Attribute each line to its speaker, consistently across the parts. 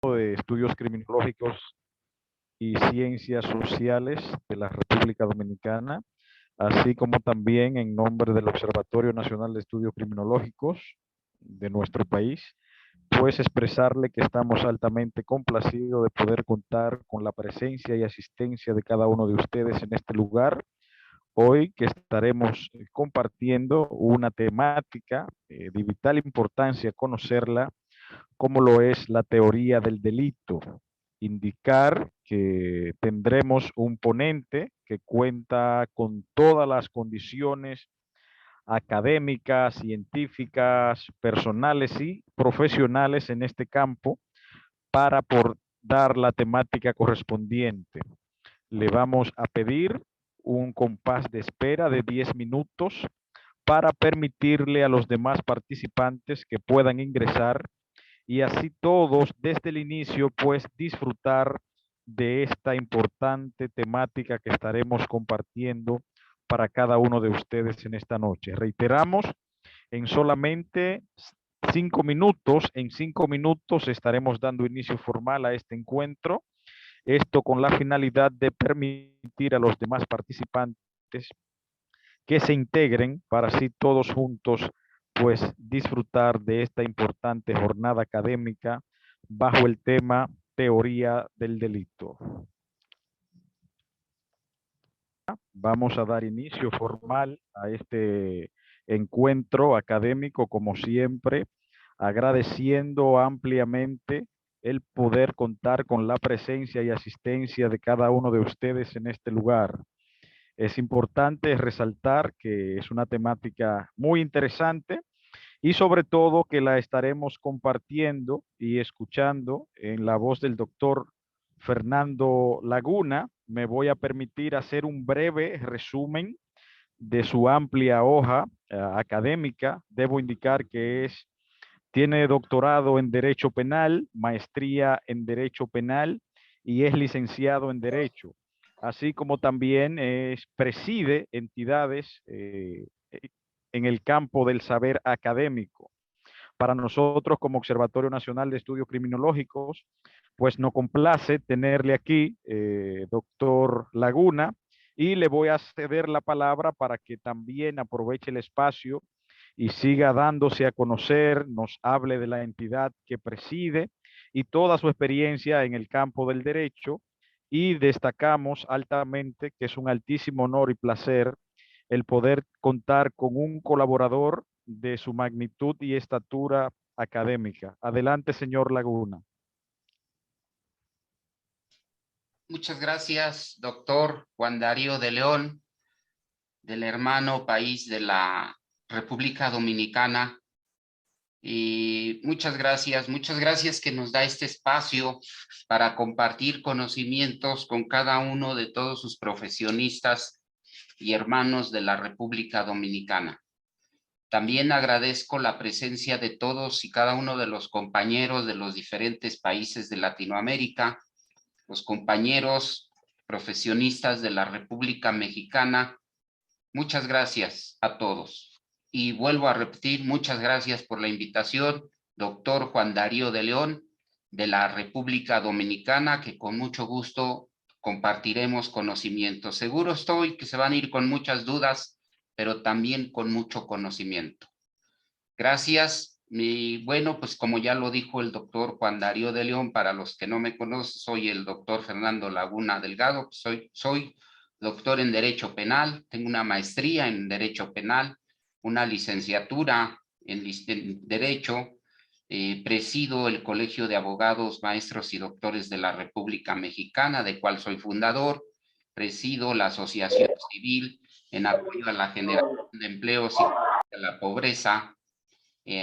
Speaker 1: de Estudios Criminológicos y Ciencias Sociales de la República Dominicana, así como también en nombre del Observatorio Nacional de Estudios Criminológicos de nuestro país, pues expresarle que estamos altamente complacidos de poder contar con la presencia y asistencia de cada uno de ustedes en este lugar. Hoy que estaremos compartiendo una temática de vital importancia conocerla, como lo es la teoría del delito. Indicar que tendremos un ponente que cuenta con todas las condiciones académicas, científicas, personales y profesionales en este campo para por dar la temática correspondiente. Le vamos a pedir un compás de espera de 10 minutos para permitirle a los demás participantes que puedan ingresar y así todos desde el inicio pues disfrutar de esta importante temática que estaremos compartiendo para cada uno de ustedes en esta noche. Reiteramos, en solamente 5 minutos, en 5 minutos estaremos dando inicio formal a este encuentro, esto con la finalidad de permitir a los demás participantes que se integren para así todos juntos pues disfrutar de esta importante jornada académica bajo el tema teoría del delito. Vamos a dar inicio formal a este encuentro académico, como siempre, agradeciendo ampliamente el poder contar con la presencia y asistencia de cada uno de ustedes en este lugar. Es importante resaltar que es una temática muy interesante y sobre todo que la estaremos compartiendo y escuchando en la voz del doctor Fernando Laguna. Me voy a permitir hacer un breve resumen de su amplia hoja académica. Debo indicar que tiene doctorado en Derecho Penal, maestría en Derecho Penal y es licenciado en Derecho, así como también preside entidades en el campo del saber académico. Para nosotros, como Observatorio Nacional de Estudios Criminológicos, pues nos complace tenerle aquí, doctor Laguna, y le voy a ceder la palabra para que también aproveche el espacio y siga dándose a conocer, nos hable de la entidad que preside y toda su experiencia en el campo del derecho. Y destacamos altamente que es un altísimo honor y placer el poder contar con un colaborador de su magnitud y estatura académica. Adelante, señor Laguna.
Speaker 2: Muchas gracias, doctor Juan Darío de León, del hermano país de la República Dominicana. Y muchas gracias que nos da este espacio para compartir conocimientos con cada uno de todos sus profesionistas y hermanos de la República Dominicana. También agradezco la presencia de todos y cada uno de los compañeros de los diferentes países de Latinoamérica, los compañeros profesionistas de la República Mexicana. Muchas gracias a todos. Y vuelvo a repetir, muchas gracias por la invitación, doctor Juan Darío de León, de la República Dominicana, que con mucho gusto compartiremos conocimientos. Seguro estoy que se van a ir con muchas dudas, pero también con mucho conocimiento. Gracias. Y bueno, pues como ya lo dijo el doctor Juan Darío de León, para los que no me conocen, soy el doctor Fernando Laguna Delgado, soy doctor en Derecho Penal, tengo una maestría en Derecho Penal, una licenciatura en Derecho, presido el Colegio de Abogados, Maestros y Doctores de la República Mexicana, de cual soy fundador, presido la Asociación Civil en apoyo a la generación de empleos y a la pobreza,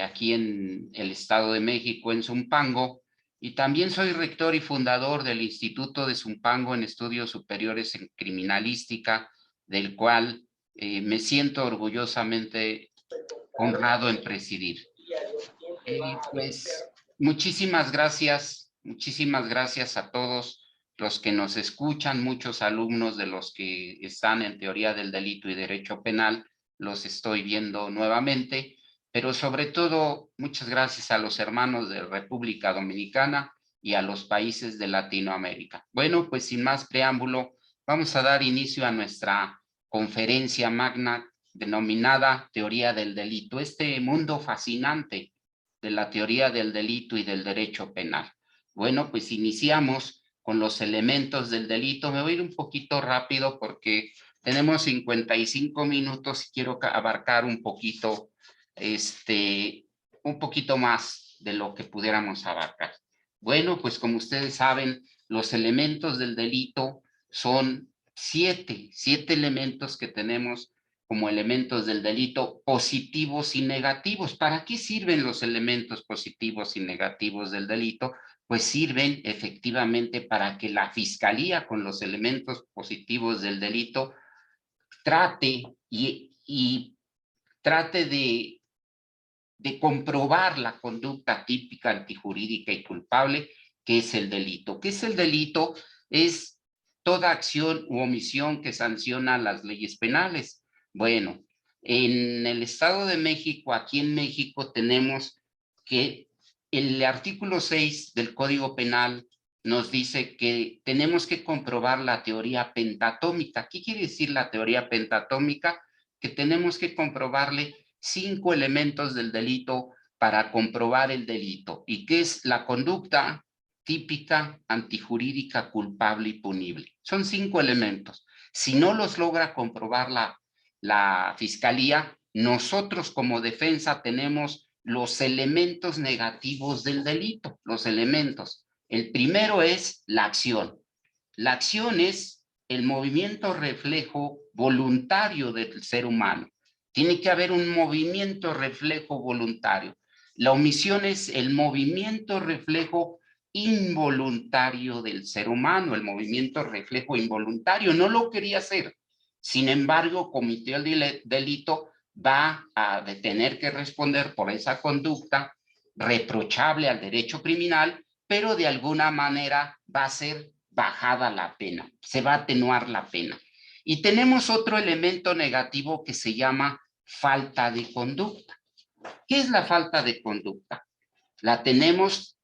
Speaker 2: aquí en el Estado de México, en Zumpango, y también soy rector y fundador del Instituto de Zumpango en Estudios Superiores en Criminalística, del cual me siento orgullosamente honrado en presidir. Pues muchísimas gracias a todos los que nos escuchan, muchos alumnos de los que están en Teoría del Delito y Derecho Penal, los estoy viendo nuevamente, pero sobre todo muchas gracias a los hermanos de República Dominicana y a los países de Latinoamérica. Bueno, pues sin más preámbulo, vamos a dar inicio a nuestra conferencia magna denominada Teoría del Delito, este mundo fascinante de la teoría del delito y del derecho penal. Bueno, pues iniciamos con los elementos del delito. Me voy a ir un poquito rápido porque tenemos 55 minutos y quiero abarcar un poquito más de lo que pudiéramos abarcar. Bueno, pues como ustedes saben, los elementos del delito son siete elementos que tenemos como elementos del delito, positivos y negativos. ¿Para qué sirven los elementos positivos y negativos del delito? Pues sirven efectivamente para que la fiscalía con los elementos positivos del delito trate trate de comprobar la conducta típica, antijurídica y culpable, que es el delito. ¿Qué es el delito? Es toda acción u omisión que sanciona las leyes penales. Bueno, en el Estado de México, aquí en México, tenemos que el artículo 6 del Código Penal nos dice que tenemos que comprobar la teoría pentatómica. ¿Qué quiere decir la teoría pentatómica? Que tenemos que comprobarle 5 elementos del delito para comprobar el delito, y que es la conducta típica, antijurídica, culpable y punible. Son 5 elementos. Si no los logra comprobar la fiscalía, nosotros como defensa tenemos los elementos negativos del delito, los elementos. El primero es la acción. La acción es el movimiento reflejo voluntario del ser humano. Tiene que haber un movimiento reflejo voluntario. La omisión es el movimiento reflejo involuntario del ser humano, el movimiento reflejo involuntario. No lo quería hacer. Sin embargo, cometió el delito, va a tener que responder por esa conducta reprochable al derecho criminal, pero de alguna manera va a ser bajada la pena, se va a atenuar la pena. Y tenemos otro elemento negativo que se llama falta de conducta. ¿Qué es la falta de conducta? La tenemos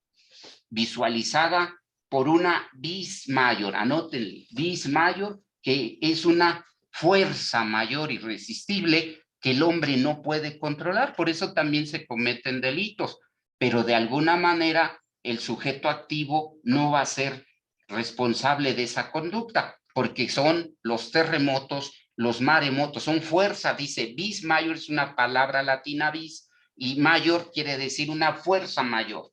Speaker 2: visualizada por una vis mayor, anoten, vis mayor, que es una fuerza mayor irresistible que el hombre no puede controlar, por eso también se cometen delitos, pero de alguna manera el sujeto activo no va a ser responsable de esa conducta, porque son los terremotos, los maremotos, son fuerza, dice vis mayor, es una palabra latina vis, y mayor quiere decir una fuerza mayor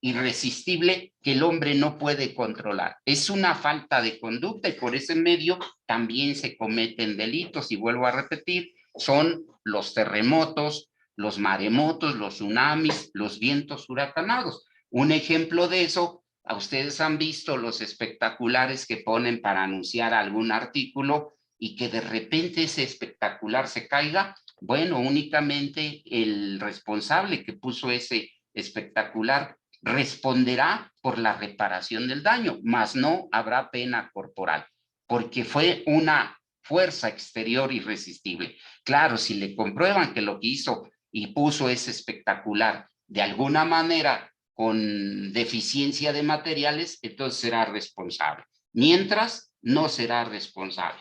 Speaker 2: irresistible que el hombre no puede controlar. Es una falta de conducta y por ese medio también se cometen delitos. Y vuelvo a repetir, son los terremotos, los maremotos, los tsunamis, los vientos huracanados. Un ejemplo de eso, a ustedes han visto los espectaculares que ponen para anunciar algún artículo y que de repente ese espectacular se caiga. Bueno, únicamente el responsable que puso ese espectacular responderá por la reparación del daño, mas no habrá pena corporal, porque fue una fuerza exterior irresistible. Claro, si le comprueban que lo que hizo y puso ese espectacular de alguna manera con deficiencia de materiales, entonces será responsable. Mientras, no será responsable.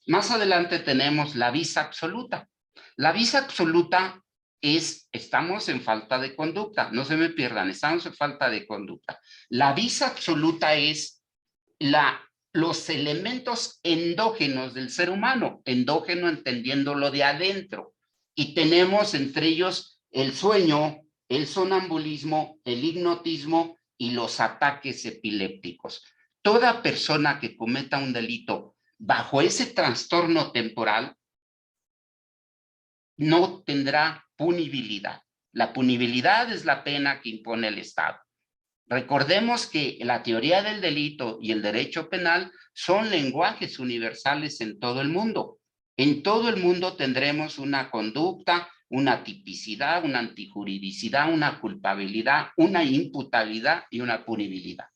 Speaker 2: Más adelante tenemos la vis absoluta. La vis absoluta estamos en falta de conducta, no se me pierdan, estamos en falta de conducta. La vis absoluta es los elementos endógenos del ser humano, endógeno entendiéndolo de adentro, y tenemos entre ellos el sueño, el sonambulismo, el hipnotismo y los ataques epilépticos. Toda persona que cometa un delito bajo ese trastorno temporal no tendrá punibilidad. La punibilidad es la pena que impone el Estado. Recordemos que la teoría del delito y el derecho penal son lenguajes universales en todo el mundo. En todo el mundo tendremos una conducta, una tipicidad, una antijuridicidad, una culpabilidad, una imputabilidad y una punibilidad.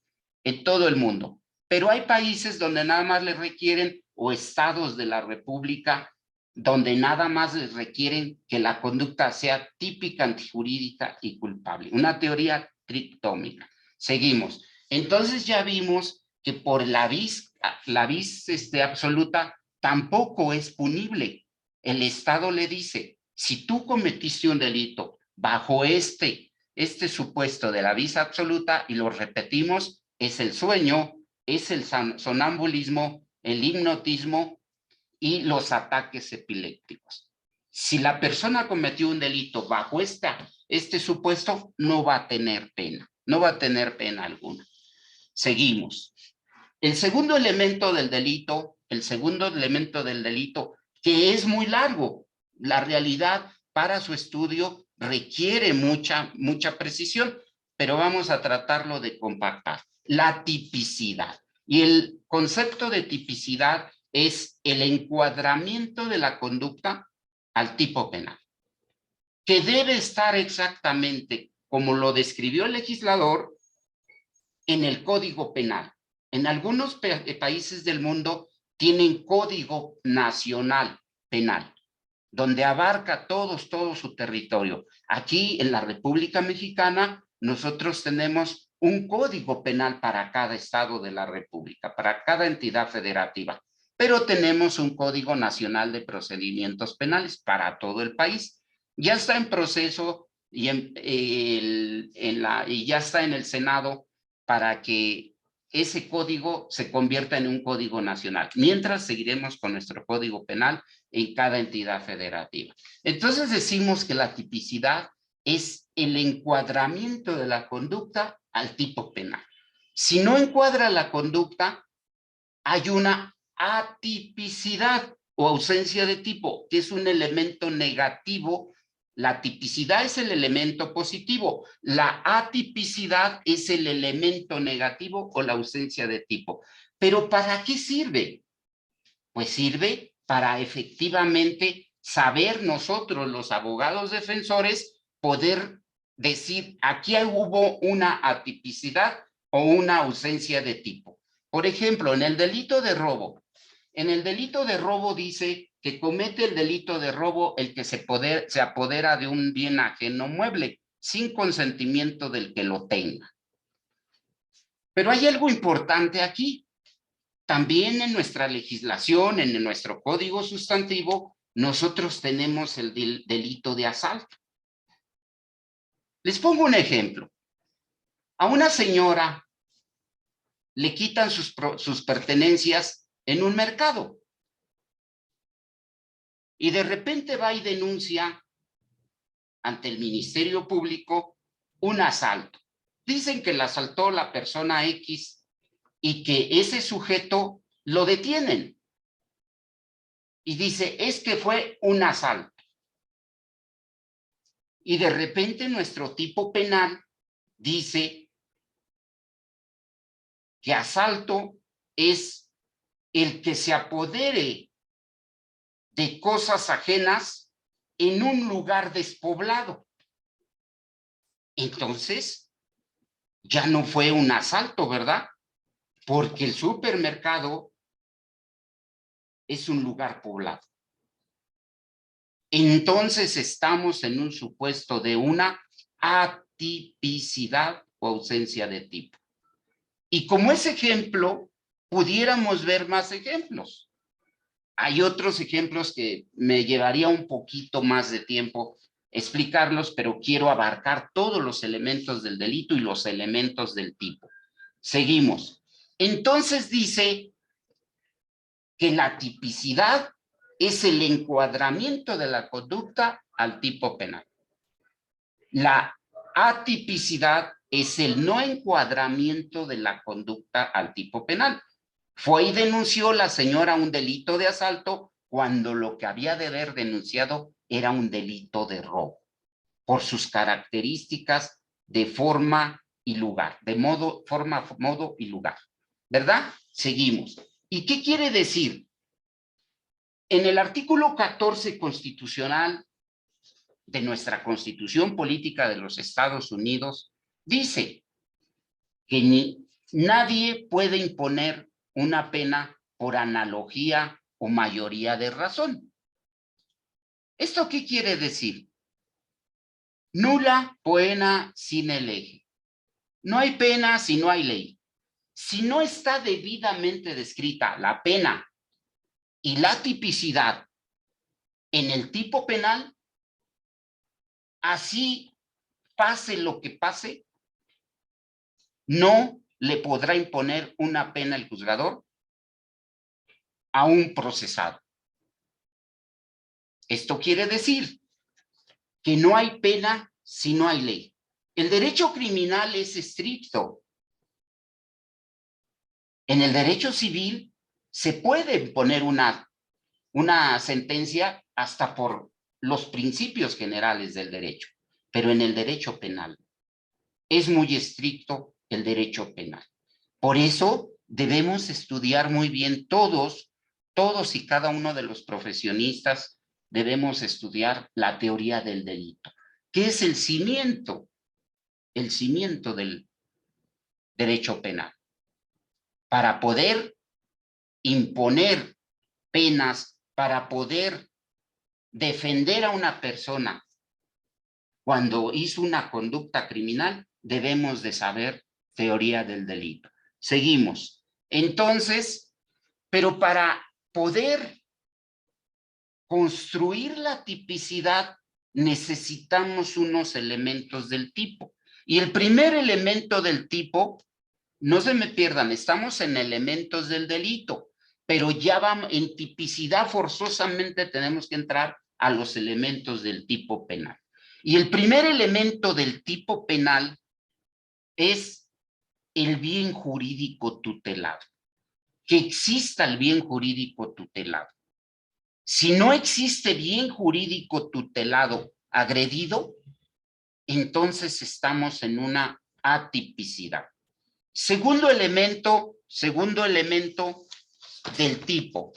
Speaker 2: En todo el mundo. Pero hay países donde nada más le requieren, o estados de la República, donde nada más les requieren que la conducta sea típica, antijurídica y culpable. Una teoría tritómica. Seguimos. Entonces ya vimos que por la vis absoluta tampoco es punible. El Estado le dice, si tú cometiste un delito bajo este supuesto de la vis absoluta, y lo repetimos, es el sueño, es el sonambulismo, el hipnotismo y los ataques epilépticos. Si la persona cometió un delito bajo este supuesto, no va a tener pena, no va a tener pena alguna. Seguimos. El segundo elemento del delito, que es muy largo, la realidad para su estudio requiere mucha precisión, pero vamos a tratarlo de compactar. La tipicidad. Y el concepto de tipicidad es el encuadramiento de la conducta al tipo penal, que debe estar exactamente como lo describió el legislador en el Código Penal. En algunos países del mundo tienen Código Nacional Penal, donde abarca todo su territorio. Aquí en la República Mexicana nosotros tenemos un Código Penal para cada estado de la República, para cada entidad federativa, pero tenemos un Código Nacional de Procedimientos Penales para todo el país. Ya está en proceso y ya está en el Senado para que ese código se convierta en un código nacional. Mientras seguiremos con nuestro Código Penal en cada entidad federativa. Entonces decimos que la tipicidad es el encuadramiento de la conducta al tipo penal. Si no encuadra la conducta, hay una atipicidad o ausencia de tipo, que es un elemento negativo. La tipicidad es el elemento positivo, la atipicidad es el elemento negativo o la ausencia de tipo. ¿Pero para qué sirve? Pues sirve para efectivamente saber nosotros, los abogados defensores, poder decir, aquí hubo una atipicidad o una ausencia de tipo. Por ejemplo, en el delito de robo, dice que comete el delito de robo el que se apodera de un bien ajeno mueble sin consentimiento del que lo tenga. Pero hay algo importante aquí. También en nuestra legislación, en nuestro código sustantivo, nosotros tenemos el delito de asalto. Les pongo un ejemplo. A una señora le quitan sus pertenencias en un mercado y de repente va y denuncia ante el Ministerio Público un asalto. Dicen que la asaltó la persona X y que ese sujeto lo detienen. Y dice, es que fue un asalto. Y de repente nuestro tipo penal dice que asalto es el que se apodere de cosas ajenas en un lugar despoblado. Entonces, ya no fue un asalto, ¿verdad? Porque el supermercado es un lugar poblado. Entonces estamos en un supuesto de una atipicidad o ausencia de tipo. Y como ese ejemplo, pudiéramos ver más ejemplos. Hay otros ejemplos que me llevaría un poquito más de tiempo explicarlos, pero quiero abarcar todos los elementos del delito y los elementos del tipo. Seguimos. Entonces dice que la tipicidad es el encuadramiento de la conducta al tipo penal. La atipicidad es el no encuadramiento de la conducta al tipo penal. Fue y denunció la señora un delito de asalto cuando lo que había de haber denunciado era un delito de robo, por sus características de forma y lugar, de forma, modo y lugar. ¿Verdad? Seguimos. ¿Y qué quiere decir? En el artículo 14 constitucional de nuestra Constitución Política de los Estados Unidos, dice que nadie puede imponer una pena por analogía o mayoría de razón. ¿Esto qué quiere decir? Nula poena sine lege. No hay pena si no hay ley. si no está debidamente descrita la pena y la tipicidad en el tipo penal, así pase lo que pase, no le podrá imponer una pena el juzgador a un procesado. Esto quiere decir que no hay pena si no hay ley. El derecho criminal es estricto. En el derecho civil se puede poner una sentencia hasta por los principios generales del derecho, pero en el derecho penal es muy estricto el derecho penal. Por eso debemos estudiar muy bien todos y cada uno de los profesionistas debemos estudiar la teoría del delito, que es el cimiento del derecho penal, para poder imponer penas, para poder defender a una persona cuando hizo una conducta criminal, debemos de saber teoría del delito. Seguimos. Entonces, pero para poder construir la tipicidad, necesitamos unos elementos del tipo. Y el primer elemento del tipo, no se me pierdan, estamos en elementos del delito, pero ya vamos, en tipicidad forzosamente tenemos que entrar a los elementos del tipo penal. Y el primer elemento del tipo penal es el bien jurídico tutelado, que exista el bien jurídico tutelado. Si no existe bien jurídico tutelado agredido, entonces estamos en una atipicidad. Segundo elemento del tipo.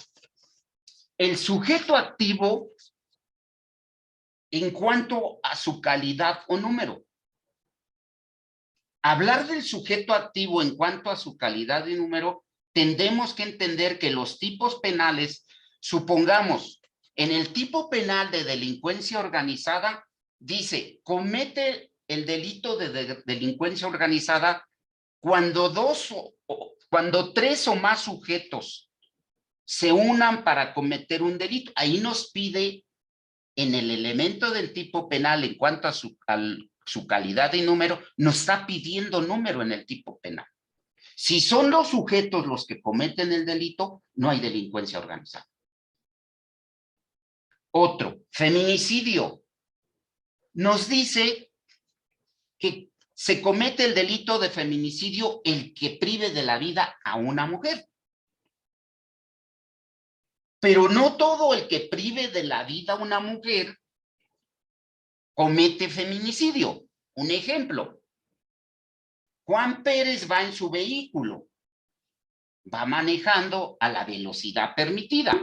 Speaker 2: El sujeto activo en cuanto a su calidad o número. Hablar del sujeto activo en cuanto a su calidad y número, tendremos que entender que los tipos penales, supongamos, en el tipo penal de delincuencia organizada, dice, comete el delito de delincuencia organizada cuando tres o más sujetos se unan para cometer un delito. Ahí nos pide en el elemento del tipo penal en cuanto a su calidad y número, nos está pidiendo número en el tipo penal. Si son los sujetos los que cometen el delito, no hay delincuencia organizada. Otro, feminicidio. Nos dice que se comete el delito de feminicidio el que prive de la vida a una mujer. Pero no todo el que prive de la vida a una mujer comete feminicidio. Un ejemplo. Juan Pérez va en su vehículo. Va manejando a la velocidad permitida.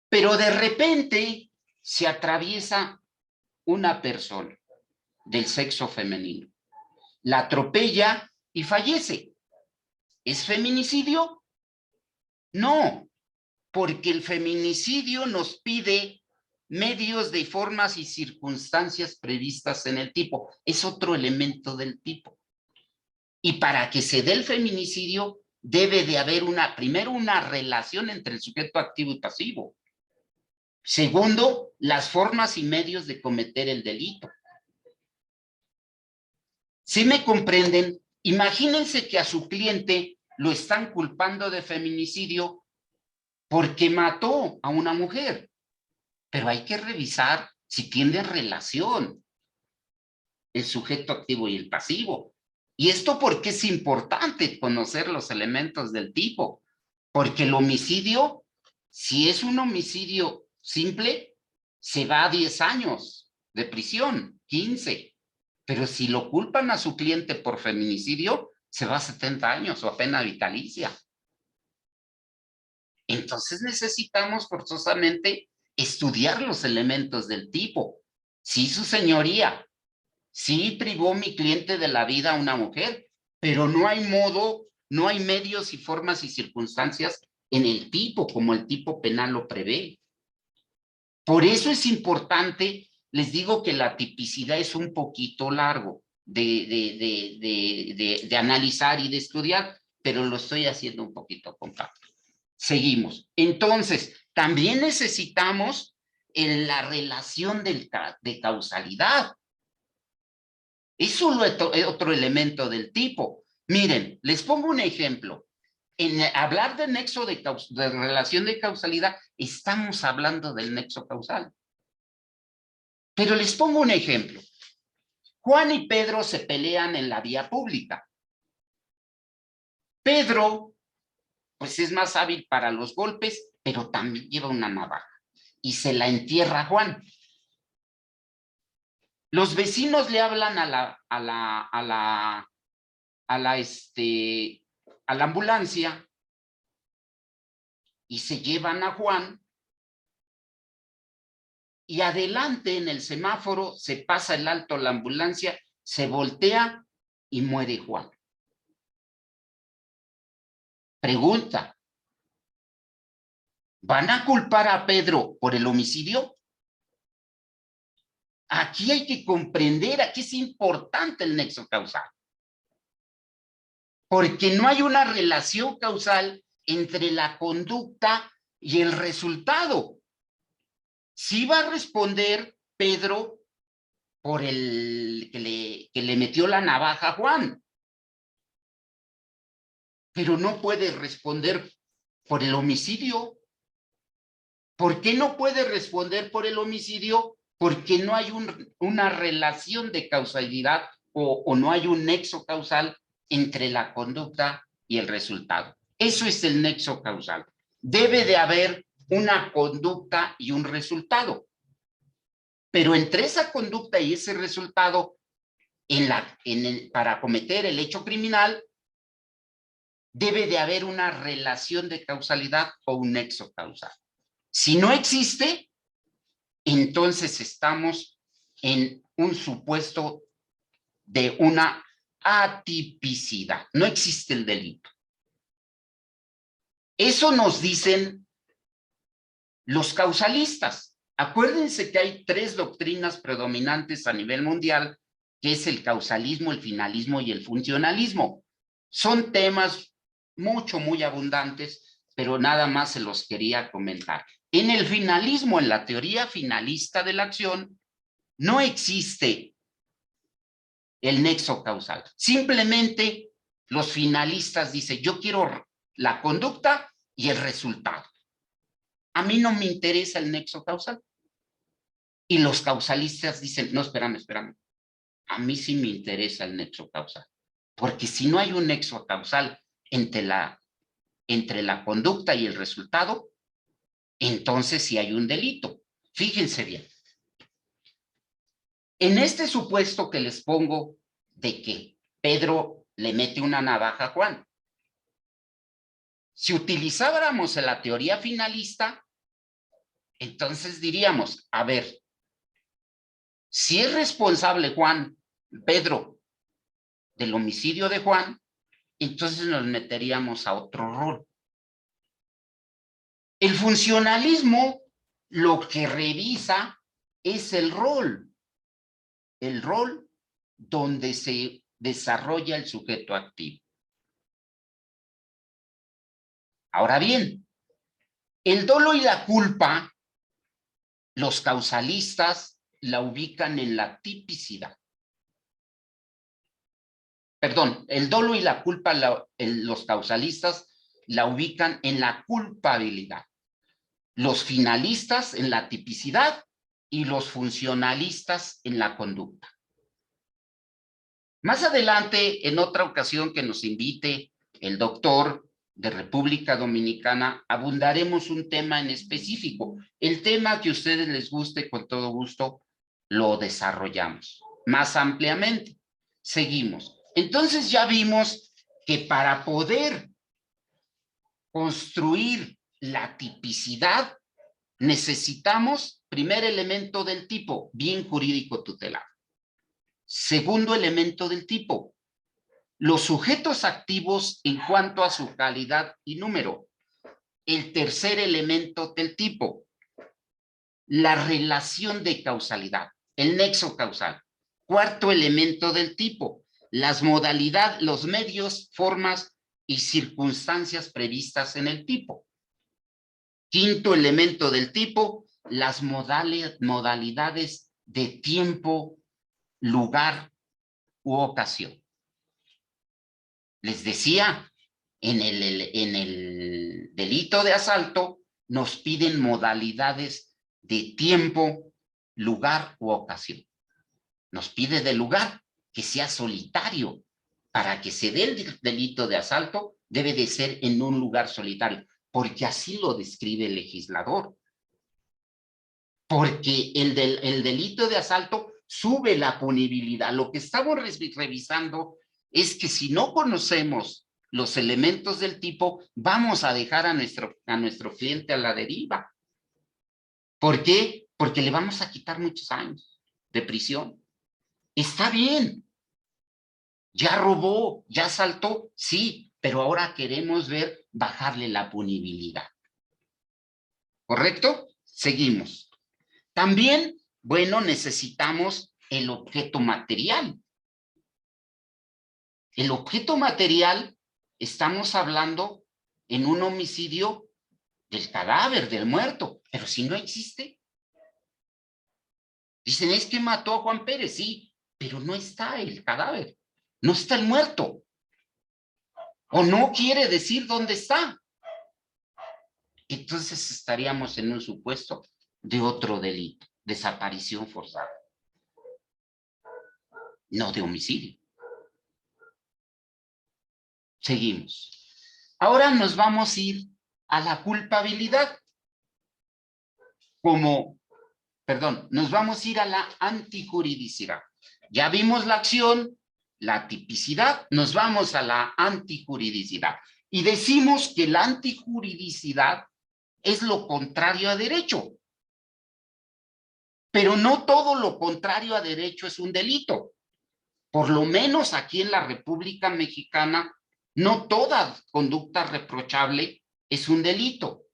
Speaker 2: Pero de repente se atraviesa una persona del sexo femenino. La atropella y fallece. ¿Es feminicidio? No, porque el feminicidio nos pide medios de formas y circunstancias previstas en el tipo. Es otro elemento del tipo. Y para que se dé el feminicidio, debe de haber primero una relación entre el sujeto activo y pasivo. Segundo, las formas y medios de cometer el delito. ¿Sí me comprenden? Imagínense que a su cliente lo están culpando de feminicidio porque mató a una mujer. Pero hay que revisar si tienen relación el sujeto activo y el pasivo. ¿Y esto por qué es importante conocer los elementos del tipo? Porque el homicidio, si es un homicidio simple, se va a 10 años de prisión, 15. Pero si lo culpan a su cliente por feminicidio, se va a 70 años o a pena vitalicia. Entonces necesitamos forzosamente estudiar los elementos del tipo. Sí, su señoría, sí privó mi cliente de la vida a una mujer, pero no hay modo, no hay medios y formas y circunstancias en el tipo como el tipo penal lo prevé. Por eso es importante, les digo que la tipicidad es un poquito largo, de analizar y de estudiar, pero lo estoy haciendo un poquito compacto. Seguimos. Entonces, también necesitamos la relación de causalidad. Es solo otro elemento del tipo. Miren, les pongo un ejemplo. En hablar de nexo de relación de causalidad, estamos hablando del nexo causal. Pero les pongo un ejemplo. Juan y Pedro se pelean en la vía pública. Pedro, pues es más hábil para los golpes, pero también lleva una navaja y se la entierra a Juan. Los vecinos le hablan a la ambulancia y se llevan a Juan, y adelante en el semáforo se pasa el alto la ambulancia, se voltea y muere Juan. Pregunta: ¿van a culpar a Pedro por el homicidio? Aquí hay que comprender, aquí es importante el nexo causal. Porque no hay una relación causal entre la conducta y el resultado. Sí va a responder Pedro por el que le metió la navaja a Juan, pero no puede responder por el homicidio. ¿Por qué no puede responder por el homicidio? Porque no hay una relación de causalidad o no hay un nexo causal entre la conducta y el resultado. Eso es el nexo causal. Debe de haber una conducta y un resultado. Pero entre esa conducta y ese resultado, para cometer el hecho criminal, debe de haber una relación de causalidad o un nexo causal. Si no existe, entonces estamos en un supuesto de una atipicidad. No existe el delito. Eso nos dicen los causalistas. Acuérdense que hay 3 doctrinas predominantes a nivel mundial, que es el causalismo, el finalismo y el funcionalismo. Son temas muy abundantes, pero nada más se los quería comentar. En el finalismo, en la teoría finalista de la acción, no existe el nexo causal. Simplemente los finalistas dicen: yo quiero la conducta y el resultado. A mí no me interesa el nexo causal. Y los causalistas dicen: no, espérame. A mí sí me interesa el nexo causal. Porque si no hay un nexo causal entre la conducta y el resultado, entonces sí hay un delito. Fíjense bien. En este supuesto que les pongo de que Pedro le mete una navaja a Juan, si utilizáramos la teoría finalista, entonces diríamos: a ver, si es responsable Pedro, del homicidio de Juan, entonces nos meteríamos a otro rol. El funcionalismo lo que revisa es el rol donde se desarrolla el sujeto activo. Ahora bien, el dolo y la culpa, los causalistas la ubican en la tipicidad. Perdón, el dolo y la culpa, los causalistas la ubican en la culpabilidad. Los finalistas en la tipicidad y los funcionalistas en la conducta. Más adelante, en otra ocasión que nos invite el doctor de República Dominicana, abundaremos un tema en específico. El tema que a ustedes les guste, con todo gusto, lo desarrollamos más ampliamente. Seguimos. Entonces ya vimos que para poder construir la tipicidad, necesitamos, primer elemento del tipo, bien jurídico tutelar. Segundo elemento del tipo, los sujetos activos en cuanto a su calidad y número. El tercer elemento del tipo, la relación de causalidad, el nexo causal. Cuarto elemento del tipo, las modalidades, los medios, formas y circunstancias previstas en el tipo. Quinto elemento del tipo, las modalidades de tiempo, lugar u ocasión. Les decía, en el delito de asalto nos piden modalidades de tiempo, lugar u ocasión. Nos pide de lugar que sea solitario. Para que se dé el delito de asalto, debe de ser en un lugar solitario, porque así lo describe el legislador. Porque el delito de asalto sube la punibilidad. Lo que estamos revisando es que si no conocemos los elementos del tipo, vamos a dejar a nuestro cliente a la deriva. ¿Por qué? Porque le vamos a quitar muchos años de prisión. Está bien. Ya robó, ya asaltó, sí, pero ahora queremos ver bajarle la punibilidad. ¿Correcto? Seguimos. También, bueno, necesitamos el objeto material. El objeto material, estamos hablando en un homicidio del cadáver, del muerto, pero si no existe. Dicen, es que mató a Juan Pérez, sí, pero no está el cadáver, no está el muerto. O no quiere decir dónde está. Entonces estaríamos en un supuesto de otro delito, desaparición forzada, no de homicidio. Seguimos. Ahora nos vamos a ir a la culpabilidad. Nos vamos a ir a la antijuridicidad. Ya vimos la acción, la tipicidad, nos vamos a la antijuridicidad. Y decimos que la antijuridicidad es lo contrario a derecho. Pero no todo lo contrario a derecho es un delito. Por lo menos aquí en la República Mexicana, no toda conducta reprochable es un delito.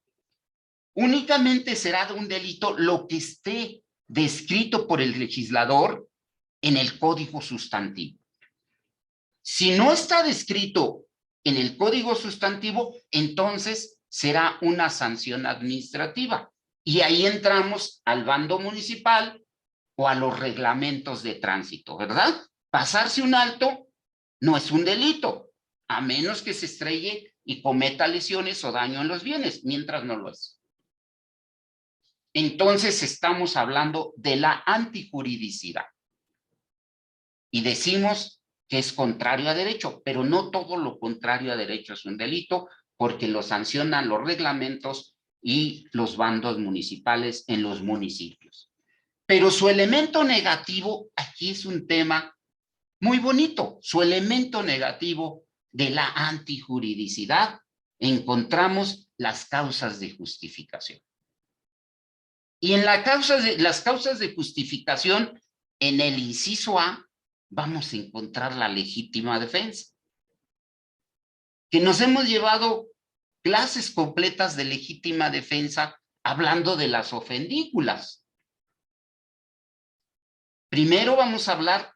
Speaker 2: Únicamente será un delito lo que esté descrito por el legislador en el Código Sustantivo. Si no está descrito en el Código Sustantivo, entonces será una sanción administrativa. Y ahí entramos al bando municipal o a los reglamentos de tránsito, ¿verdad? Pasarse un alto no es un delito, a menos que se estrelle y cometa lesiones o daño en los bienes, mientras no lo es. Entonces estamos hablando de la antijuridicidad. Y decimos que es contrario a derecho, pero no todo lo contrario a derecho es un delito, porque lo sancionan los reglamentos y los bandos municipales en los municipios. Pero su elemento negativo, aquí es un tema muy bonito, su elemento negativo de la antijuridicidad, encontramos las causas de justificación. Y en las causas de justificación, en el inciso A, vamos a encontrar la legítima defensa. Que nos hemos llevado clases completas de legítima defensa hablando de las ofendículas. Primero vamos a hablar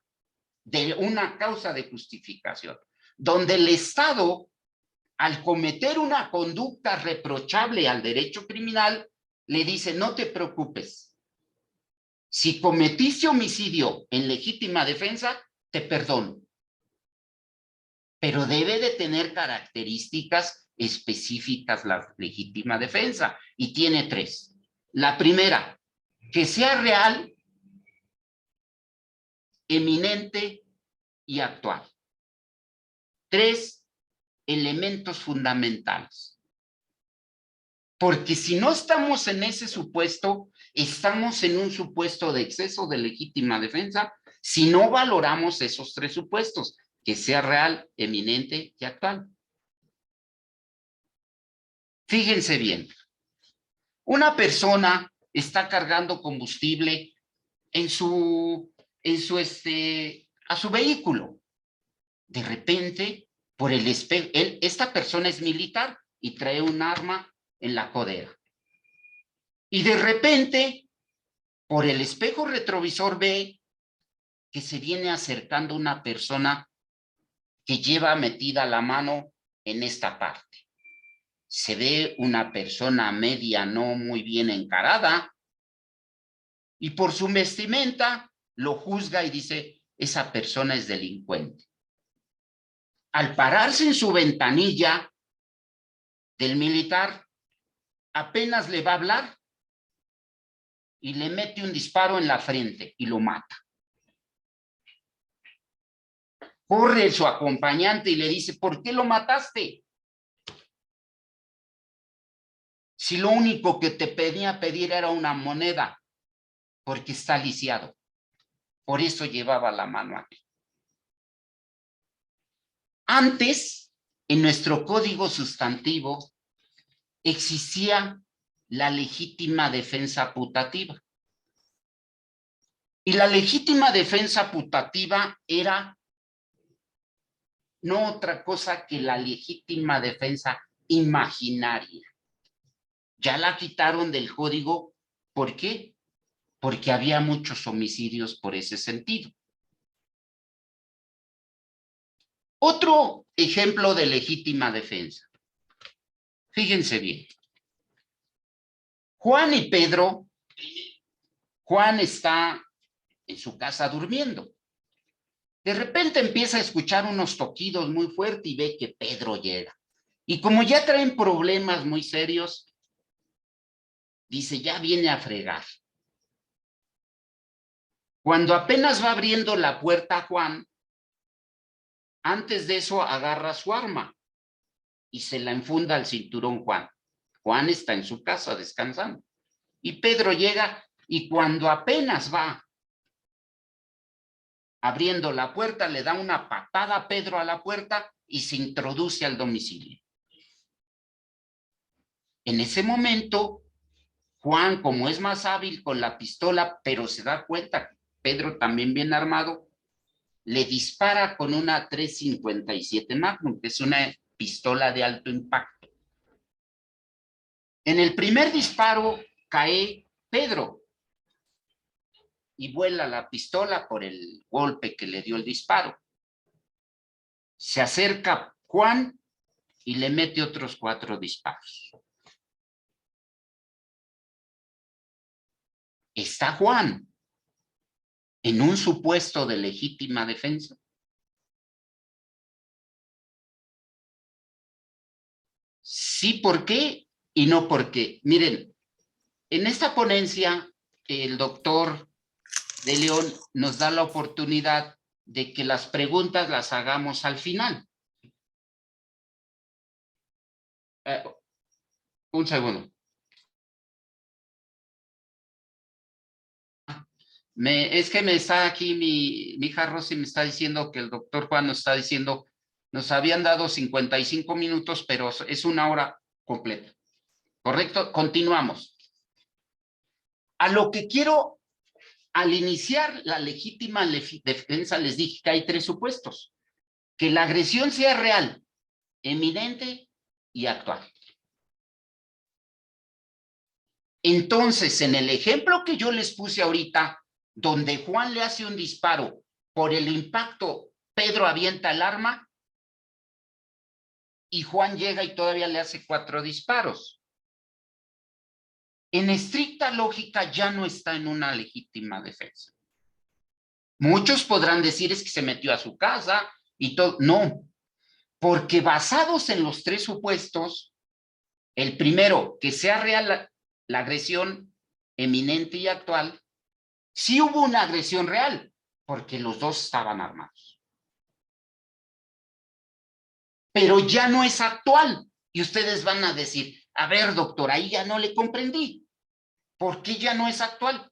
Speaker 2: de una causa de justificación, donde el Estado, al cometer una conducta reprochable al derecho criminal, le dice, no te preocupes. Si cometiste homicidio en legítima defensa, te perdono. Pero debe de tener características específicas la legítima defensa, y tiene 3. La primera, que sea real, eminente y actual. 3 elementos fundamentales. Porque si no estamos en ese supuesto, estamos en un supuesto de exceso de legítima defensa si no valoramos esos 3 supuestos, que sea real, eminente y actual. Fíjense bien, una persona está cargando combustible a su vehículo. De repente, por el espejo, esta persona es militar y trae un arma en la codera. Y de repente, por el espejo retrovisor ve que se viene acercando una persona que lleva metida la mano en esta parte. Se ve una persona media no muy bien encarada y por su vestimenta lo juzga y dice, esa persona es delincuente. Al pararse en su ventanilla del militar, apenas le va a hablar y le mete un disparo en la frente y lo mata. Corre su acompañante y le dice, ¿por qué lo mataste? Si lo único que te pedía pedir era una moneda, porque está lisiado. Por eso llevaba la mano aquí. Antes, en nuestro código sustantivo, existía la legítima defensa putativa. Y la legítima defensa putativa era no otra cosa que la legítima defensa imaginaria. Ya la quitaron del código. ¿Por qué? Porque había muchos homicidios por ese sentido. Otro ejemplo de legítima defensa. Fíjense bien. Juan y Pedro, Juan está en su casa durmiendo. De repente empieza a escuchar unos toquidos muy fuertes y ve que Pedro llega. Y como ya traen problemas muy serios, dice, ya viene a fregar. Cuando apenas va abriendo la puerta Juan, antes de eso agarra su arma y se la enfunda al cinturón Juan. Juan está en su casa descansando. Y Pedro llega y cuando apenas va abriendo la puerta, le da una patada a Pedro a la puerta y se introduce al domicilio. En ese momento, Juan, como es más hábil con la pistola, pero se da cuenta que Pedro también bien armado, le dispara con una 357 Magnum, que es una pistola de alto impacto. En el primer disparo cae Pedro y vuela la pistola por el golpe que le dio el disparo. Se acerca Juan y le mete otros 4 disparos. ¿Está Juan en un supuesto de legítima defensa? Sí, ¿por qué? Y no por qué. Miren, en esta ponencia, el doctor de León nos da la oportunidad de que las preguntas las hagamos al final. Un segundo. Es que me está aquí mi hija Rosy me está diciendo que el doctor Juan nos está diciendo, nos habían dado 55 minutos, pero es 1 hora completa. ¿Correcto? Continuamos. A lo que quiero, al iniciar la legítima defensa, les dije que hay 3 supuestos. Que la agresión sea real, eminente y actual. Entonces, en el ejemplo que yo les puse ahorita, donde Juan le hace un disparo, por el impacto, Pedro avienta el arma y Juan llega y todavía le hace 4 disparos. En estricta lógica ya no está en una legítima defensa. Muchos podrán decir es que se metió a su casa y todo. No, porque basados en los 3 supuestos, el primero, que sea real la agresión eminente y actual, sí hubo una agresión real, porque los 2 estaban armados. Pero ya no es actual. Y ustedes van a decir, a ver, doctor, ahí ya no le comprendí. ¿Por qué ya no es actual?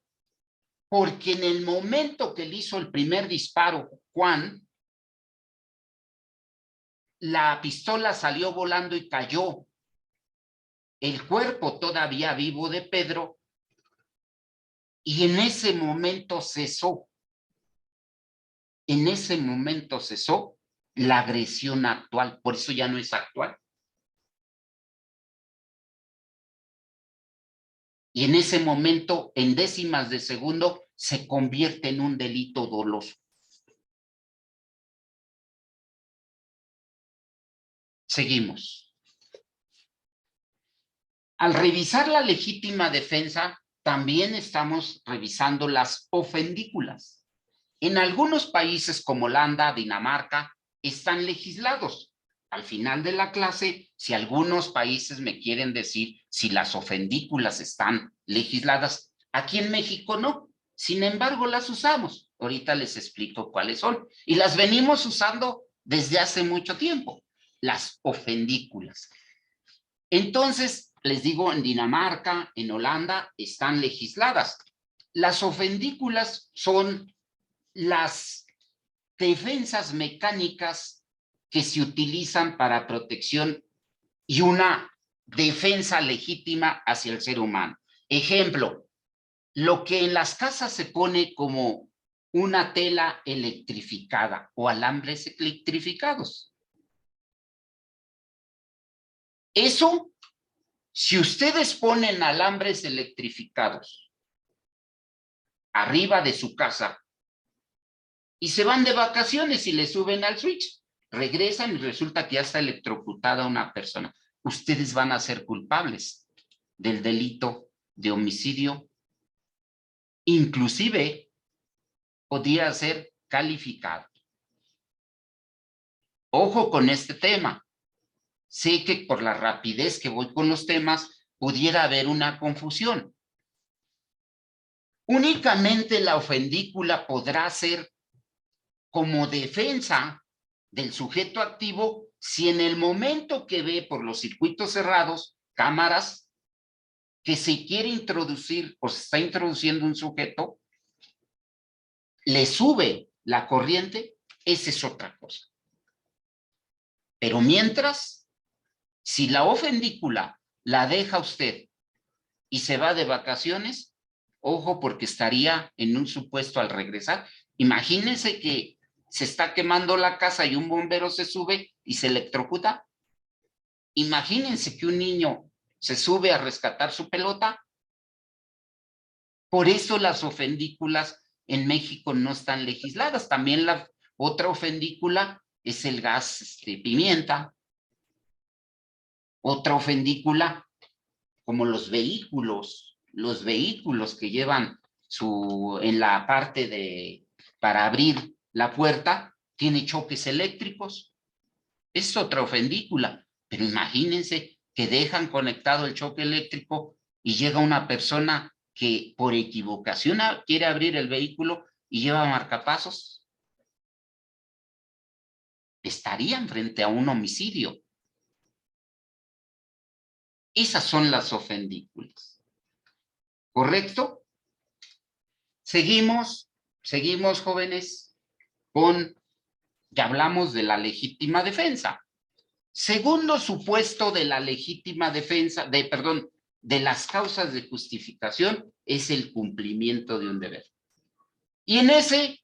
Speaker 2: Porque en el momento que le hizo el primer disparo, Juan, la pistola salió volando y cayó. El cuerpo todavía vivo de Pedro, y en ese momento cesó. En ese momento cesó la agresión actual, por eso ya no es actual. Y en ese momento, en décimas de segundo, se convierte en un delito doloso. Seguimos. Al revisar la legítima defensa, también estamos revisando las ofendículas. En algunos países como Holanda, Dinamarca, están legislados. Al final de la clase, si algunos países me quieren decir si las ofendículas están legisladas, aquí en México no. Sin embargo, las usamos. Ahorita les explico cuáles son. Y las venimos usando desde hace mucho tiempo, las ofendículas. Entonces, les digo, en Dinamarca, en Holanda, están legisladas. Las ofendículas son las defensas mecánicas que se utilizan para protección y una defensa legítima hacia el ser humano. Ejemplo, lo que en las casas se pone como una tela electrificada o alambres electrificados. Eso, si ustedes ponen alambres electrificados arriba de su casa y se van de vacaciones y le suben al switch, regresan y resulta que ya está electrocutada una persona, ustedes van a ser culpables del delito de homicidio. Inclusive podría ser calificado. Ojo con este tema. Sé que por la rapidez que voy con los temas pudiera haber una confusión. Únicamente la ofendícula podrá ser como defensa del sujeto activo si en el momento que ve por los circuitos cerrados, cámaras, que se quiere introducir o se está introduciendo un sujeto, le sube la corriente, esa es otra cosa. Pero mientras, si la ofendícula la deja usted y se va de vacaciones, ojo, porque estaría en un supuesto al regresar. Imagínense que se está quemando la casa y un bombero se sube y se electrocuta. Imagínense que un niño se sube a rescatar su pelota. Por eso las ofendículas en México no están legisladas. También la otra ofendícula es el gas pimienta. Otra ofendícula, como los vehículos que llevan en la parte para abrir la puerta, tiene choques eléctricos. Es otra ofendícula, pero imagínense que dejan conectado el choque eléctrico y llega una persona que por equivocación quiere abrir el vehículo y lleva marcapasos. Estarían frente a un homicidio. Esas son las ofendículas. ¿Correcto? Seguimos, jóvenes, ya hablamos de la legítima defensa. Segundo supuesto de la legítima defensa, de las causas de justificación, es el cumplimiento de un deber. Y en ese,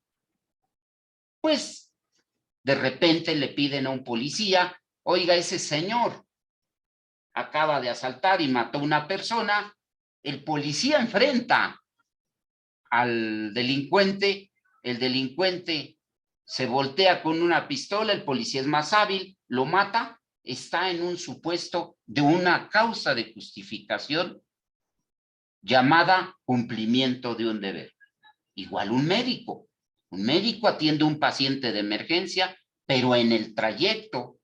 Speaker 2: pues, de repente le piden a un policía, oiga, ese señor acaba de asaltar y mató a una persona, el policía enfrenta al delincuente, el delincuente se voltea con una pistola, el policía es más hábil, lo mata, está en un supuesto de una causa de justificación llamada cumplimiento de un deber. Igual un médico atiende a un paciente de emergencia, pero en el trayecto,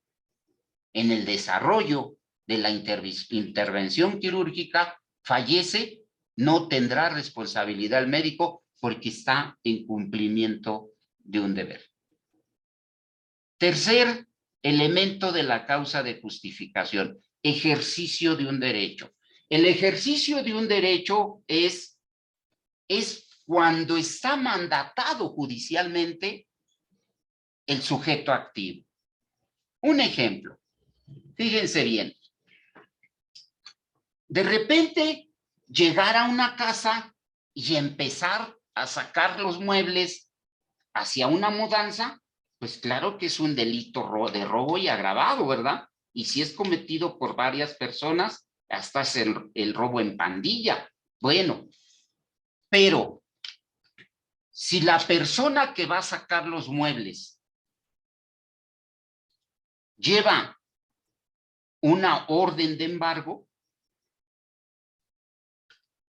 Speaker 2: en el desarrollo de la intervención quirúrgica, fallece, no tendrá responsabilidad el médico porque está en cumplimiento de un deber. Tercer elemento de la causa de justificación, ejercicio de un derecho. El ejercicio de un derecho es cuando está mandatado judicialmente el sujeto activo. Un ejemplo, fíjense bien. De repente, llegar a una casa y empezar a sacar los muebles hacia una mudanza, pues claro que es un delito de robo y agravado, ¿verdad? Y si es cometido por varias personas, hasta es el robo en pandilla. Bueno, pero si la persona que va a sacar los muebles lleva una orden de embargo,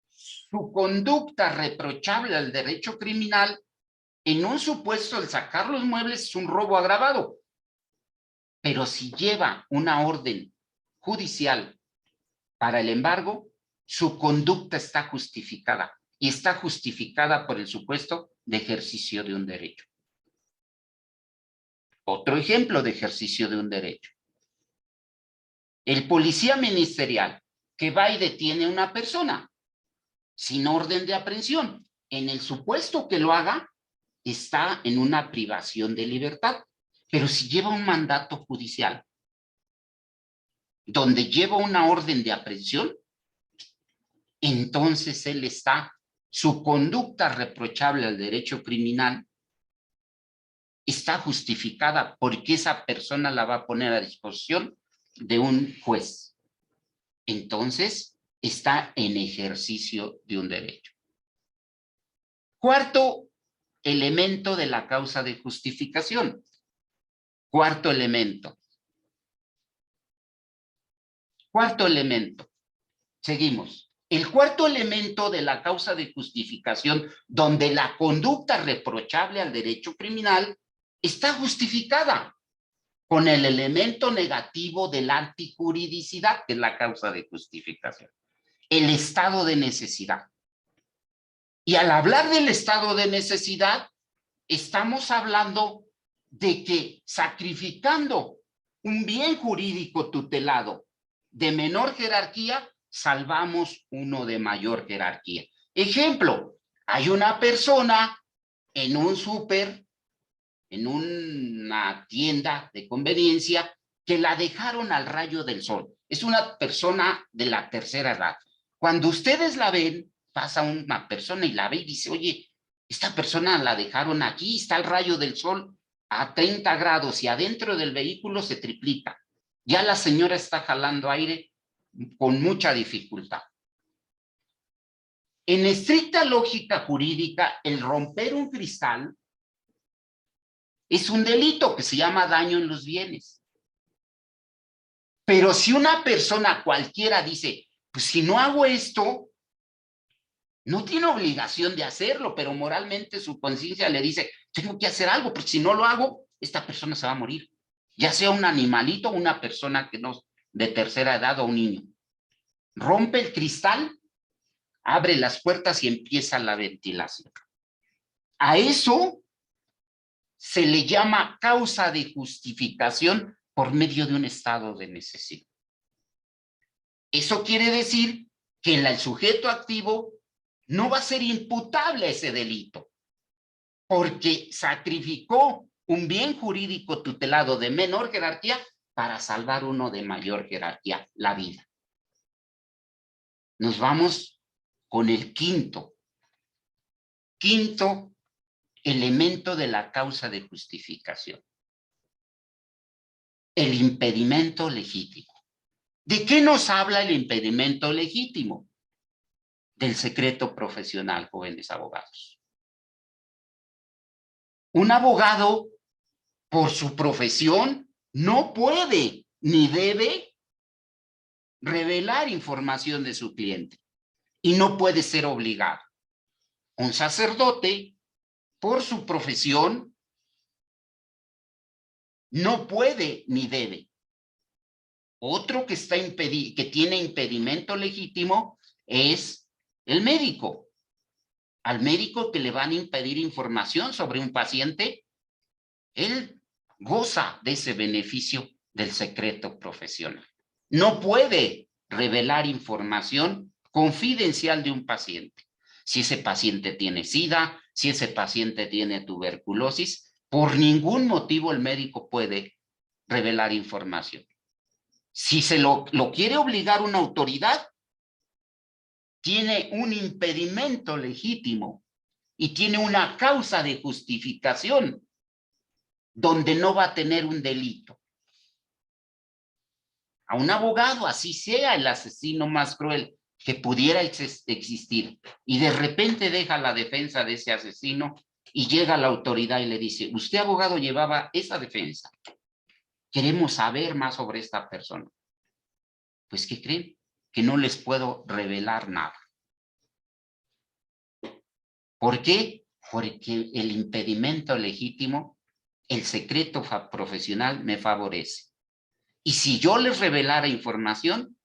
Speaker 2: su conducta reprochable al derecho criminal, en un supuesto el sacar los muebles es un robo agravado, pero si lleva una orden judicial para el embargo, su conducta está justificada y está justificada por el supuesto de ejercicio de un derecho. Otro ejemplo de ejercicio de un derecho. El policía ministerial que va y detiene a una persona sin orden de aprehensión, en el supuesto que lo haga, está en una privación de libertad. Pero si lleva un mandato judicial donde lleva una orden de aprehensión, entonces él está, su conducta reprochable al derecho criminal está justificada porque esa persona la va a poner a disposición de un juez. Entonces está en ejercicio de un derecho. Cuarto elemento de la causa de justificación. Cuarto elemento. Cuarto elemento. Seguimos. El cuarto elemento de la causa de justificación, donde la conducta reprochable al derecho criminal está justificada con el elemento negativo de la antijuridicidad, que es la causa de justificación. El estado de necesidad. Y al hablar del estado de necesidad, estamos hablando de que sacrificando un bien jurídico tutelado de menor jerarquía, salvamos uno de mayor jerarquía. Ejemplo, hay una persona en un súper, en una tienda de conveniencia, que la dejaron al rayo del sol. Es una persona de la tercera edad. Cuando ustedes la ven, pasa una persona y la ve y dice, oye, esta persona la dejaron aquí, está el rayo del sol a 30 grados y adentro del vehículo se triplica. Ya la señora está jalando aire con mucha dificultad. En estricta lógica jurídica, el romper un cristal es un delito que se llama daño en los bienes. Pero si una persona cualquiera dice, pues si no hago esto, no tiene obligación de hacerlo, pero moralmente su conciencia le dice, tengo que hacer algo, porque si no lo hago, esta persona se va a morir. Ya sea un animalito o una persona que no, de tercera edad o un niño. Rompe el cristal, abre las puertas y empieza la ventilación. A eso se le llama causa de justificación por medio de un estado de necesidad. Eso quiere decir que el sujeto activo no va a ser imputable a ese delito, porque sacrificó un bien jurídico tutelado de menor jerarquía para salvar uno de mayor jerarquía, la vida. Nos vamos con el quinto elemento de la causa de justificación. El impedimento legítimo. ¿De qué nos habla el impedimento legítimo? Del secreto profesional, jóvenes abogados. Un abogado, por su profesión, no puede ni debe revelar información de su cliente y no puede ser obligado. Un sacerdote, por su profesión, no puede ni debe. Otro que tiene impedimento legítimo es el médico. Al médico que le van a impedir información sobre un paciente, él goza de ese beneficio del secreto profesional. No puede revelar información confidencial de un paciente. Si ese paciente tiene SIDA, si ese paciente tiene tuberculosis, por ningún motivo el médico puede revelar información. Si se lo quiere obligar una autoridad, tiene un impedimento legítimo y tiene una causa de justificación donde no va a tener un delito. A un abogado, así sea el asesino más cruel que pudiera existir, y de repente deja la defensa de ese asesino y llega la autoridad y le dice, usted abogado llevaba esa defensa. Queremos saber más sobre esta persona. Pues, ¿qué creen? Que no les puedo revelar nada. ¿Por qué? Porque el impedimento legítimo, el secreto profesional me favorece. Y si yo les revelara información,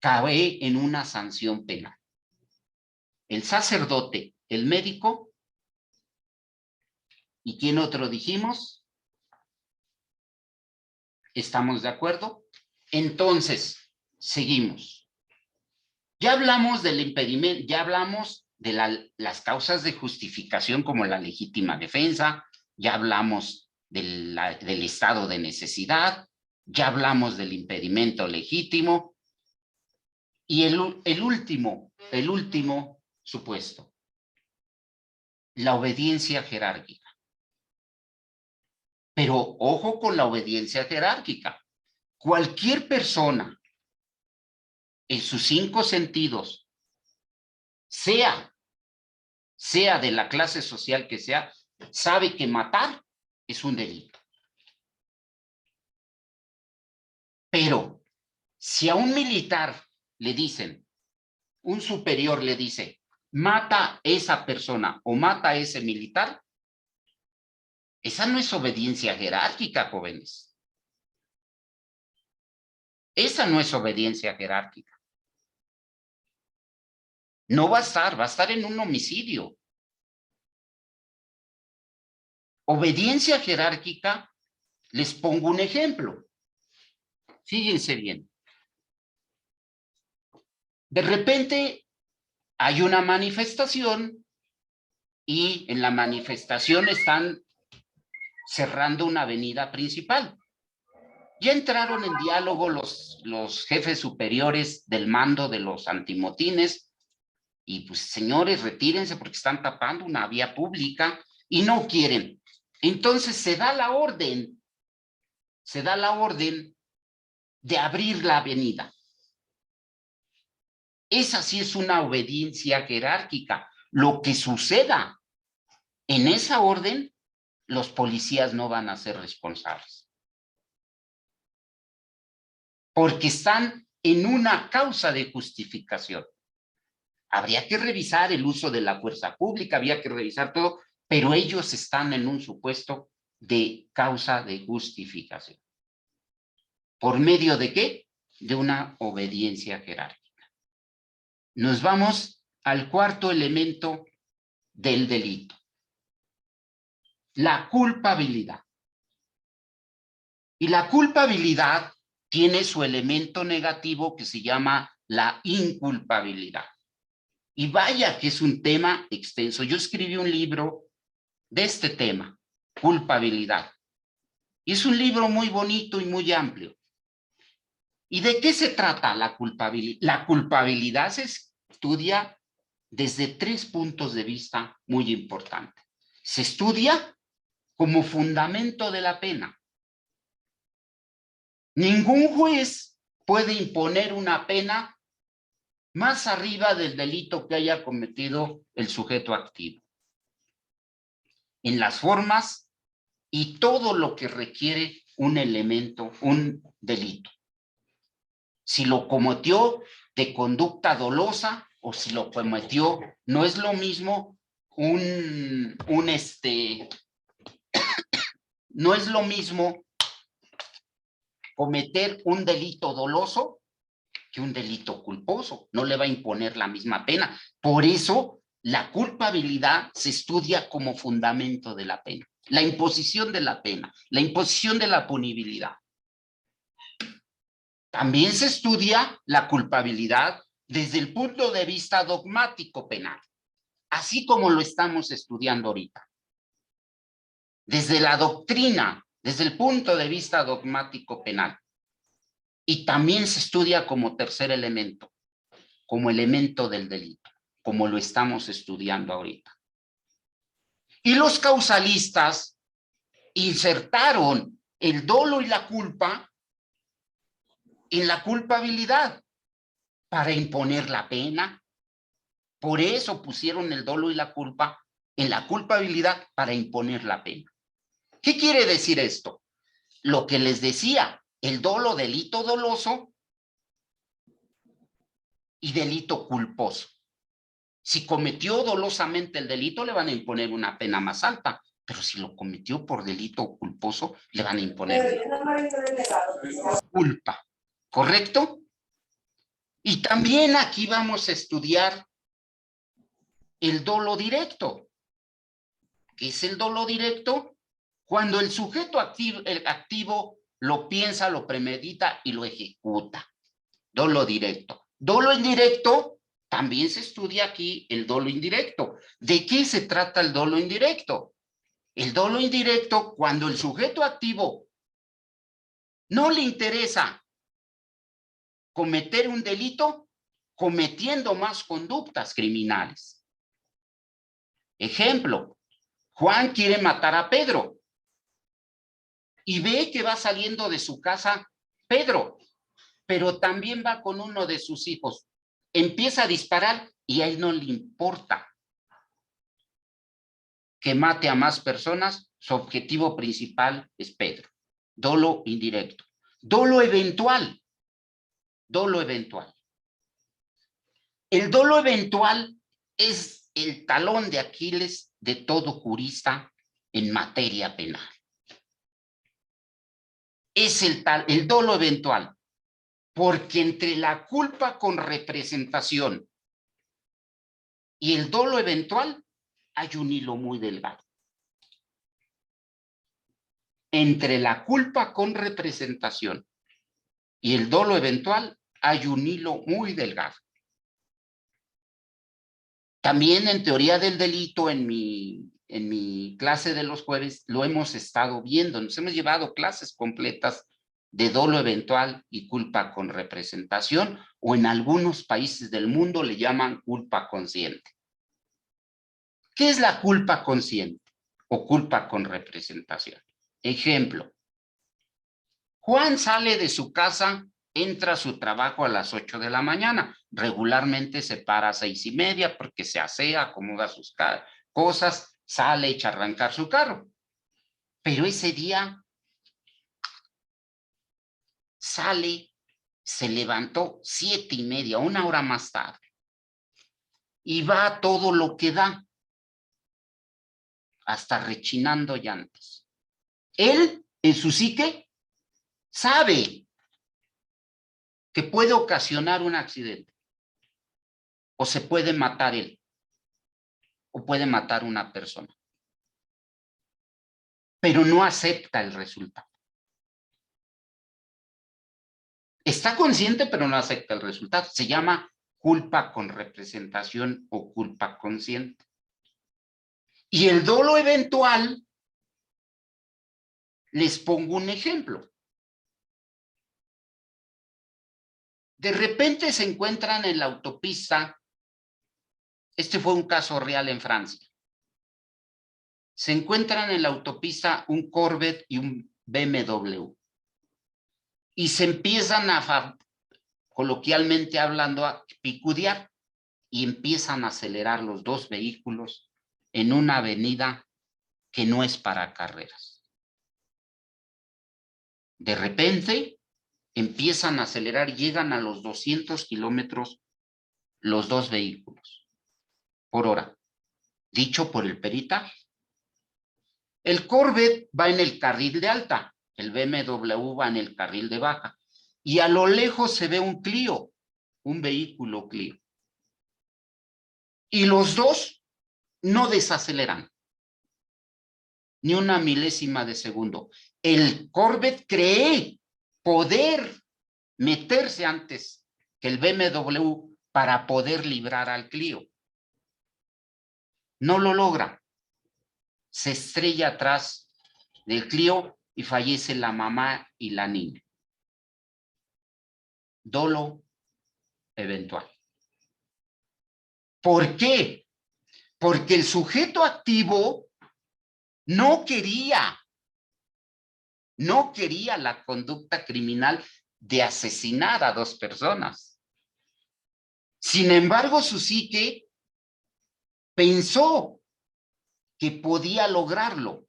Speaker 2: cabe en una sanción penal. El sacerdote, el médico, ¿y quién otro dijimos? ¿Estamos de acuerdo? Entonces, seguimos. Ya hablamos del impedimento, ya hablamos de las causas de justificación como la legítima defensa, ya hablamos del estado de necesidad, ya hablamos del impedimento legítimo, y el último supuesto, la obediencia jerárquica. Pero ojo con la obediencia jerárquica. Cualquier persona, en sus 5 sentidos, sea de la clase social que sea, sabe que matar es un delito. Pero si a un militar le dicen, un superior le dice, mata a esa persona o mata a ese militar, esa no es obediencia jerárquica, jóvenes. Esa no es obediencia jerárquica. No va a estar en un homicidio. Obediencia jerárquica, les pongo un ejemplo. Fíjense bien. De repente hay una manifestación y en la manifestación están cerrando una avenida principal. Ya entraron en diálogo los jefes superiores del mando de los antimotines y pues señores, retírense porque están tapando una vía pública y no quieren. Entonces se da la orden de abrir la avenida. Esa sí es una obediencia jerárquica. Lo que suceda en esa orden, los policías no van a ser responsables. Porque están en una causa de justificación. Habría que revisar el uso de la fuerza pública, habría que revisar todo, pero ellos están en un supuesto de causa de justificación. ¿Por medio de qué? De una obediencia jerárquica. Nos vamos al cuarto elemento del delito. La culpabilidad. Y la culpabilidad tiene su elemento negativo que se llama la inculpabilidad. Y vaya que es un tema extenso. Yo escribí un libro de este tema, culpabilidad. Y es un libro muy bonito y muy amplio. ¿Y de qué se trata la culpabilidad? La culpabilidad se estudia desde 3 puntos de vista muy importantes. Se estudia como fundamento de la pena. Ningún juez puede imponer una pena más arriba del delito que haya cometido el sujeto activo. En las formas y todo lo que requiere un elemento, un delito. Si lo cometió de conducta dolosa o si lo cometió, no es lo mismo no es lo mismo cometer un delito doloso que un delito culposo. No le va a imponer la misma pena. Por eso la culpabilidad se estudia como fundamento de la pena. La imposición de la pena, la imposición de la punibilidad. También se estudia la culpabilidad desde el punto de vista dogmático penal, así como lo estamos estudiando ahorita. Desde la doctrina, desde el punto de vista dogmático penal. Y también se estudia como tercer elemento, como elemento del delito, como lo estamos estudiando ahorita. Y los causalistas insertaron el dolo y la culpa en la culpabilidad para imponer la pena. Por eso pusieron el dolo y la culpa en la culpabilidad para imponer la pena. ¿Qué quiere decir esto? Lo que les decía, el dolo, delito doloso, y delito culposo. Si cometió dolosamente el delito, le van a imponer una pena más alta, pero si lo cometió por delito culposo, le van a imponer culpa, ¿correcto? Y también aquí vamos a estudiar el dolo directo. ¿Qué es el dolo directo? Cuando el sujeto activo lo piensa, lo premedita y lo ejecuta. Dolo directo. Dolo indirecto, también se estudia aquí el dolo indirecto. ¿De qué se trata el dolo indirecto? El dolo indirecto, cuando el sujeto activo no le interesa cometer un delito, cometiendo más conductas criminales. Ejemplo, Juan quiere matar a Pedro y ve que va saliendo de su casa Pedro, pero también va con uno de sus hijos. Empieza a disparar y a él no le importa que mate a más personas. Su objetivo principal es Pedro. Dolo indirecto. Dolo eventual. Dolo eventual. El dolo eventual es el talón de Aquiles de todo jurista en materia penal. Es el dolo eventual, porque entre la culpa con representación y el dolo eventual hay un hilo muy delgado. Entre la culpa con representación y el dolo eventual hay un hilo muy delgado. También en teoría del delito, en mi clase de los jueves, lo hemos estado viendo. Nos hemos llevado clases completas de dolo eventual y culpa con representación, o en algunos países del mundo le llaman culpa consciente. ¿Qué es la culpa consciente o culpa con representación? Ejemplo, Juan sale de su casa, entra a su trabajo a las 8 de la mañana. Regularmente se para a 6:30 porque se asea, acomoda sus cosas, sale, echa a arrancar su carro. Pero ese día sale, se levantó 7:30, 1 hora más tarde. Y va a todo lo que da, hasta rechinando llantas. Él, en su psique, sabe que puede ocasionar un accidente, o se puede matar él, o puede matar una persona, pero no acepta el resultado. Está consciente, pero no acepta el resultado. Se llama culpa con representación o culpa consciente. Y el dolo eventual, les pongo un ejemplo. De repente se encuentran en la autopista, este fue un caso real en Francia, se encuentran en la autopista un Corvette y un BMW. Y se empiezan coloquialmente hablando, a picudear, y empiezan a acelerar los dos vehículos en una avenida que no es para carreras. De repente empiezan a acelerar y llegan a los 200 kilómetros los dos vehículos por hora, dicho por el peritaje. El Corvette va en el carril de alta, el BMW va en el carril de baja, y a lo lejos se ve un Clio, un vehículo Clio. Y los dos no desaceleran ni una milésima de segundo. El Corvette cree poder meterse antes que el BMW para poder librar al Clio. No lo logra. Se estrella atrás del Clio y fallece la mamá y la niña. Dolo eventual. ¿Por qué? Porque el sujeto activo no quería la conducta criminal de asesinar a dos personas. Sin embargo, su psique pensó que podía lograrlo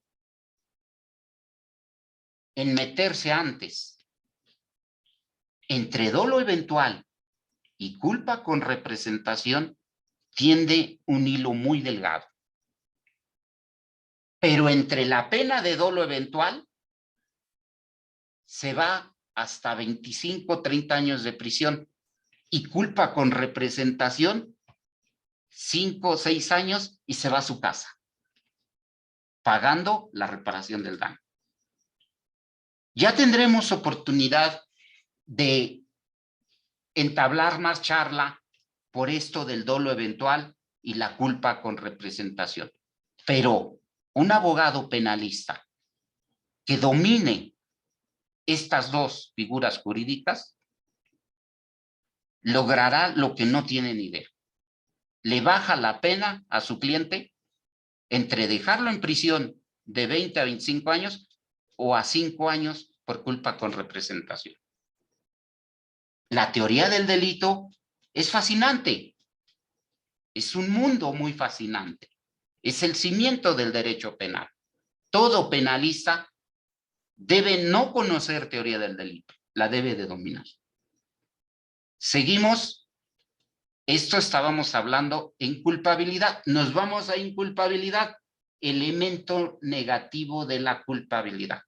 Speaker 2: en meterse antes. Entre dolo eventual y culpa con representación tiende un hilo muy delgado. Pero entre la pena de dolo eventual se va hasta 25, 30 años de prisión y culpa con representación 5 o 6 años y se va a su casa, pagando la reparación del daño. Ya tendremos oportunidad de entablar más charla por esto del dolo eventual y la culpa con representación. Pero un abogado penalista que domine estas dos figuras jurídicas logrará lo que no tiene ni idea. Le baja la pena a su cliente entre dejarlo en prisión de 20 a 25 años o a 5 años por culpa con representación. La teoría del delito es fascinante. Es un mundo muy fascinante. Es el cimiento del derecho penal. Todo penalista debe no conocer teoría del delito, la debe de dominar. Seguimos. Esto estábamos hablando en culpabilidad. Nos vamos a inculpabilidad, elemento negativo de la culpabilidad.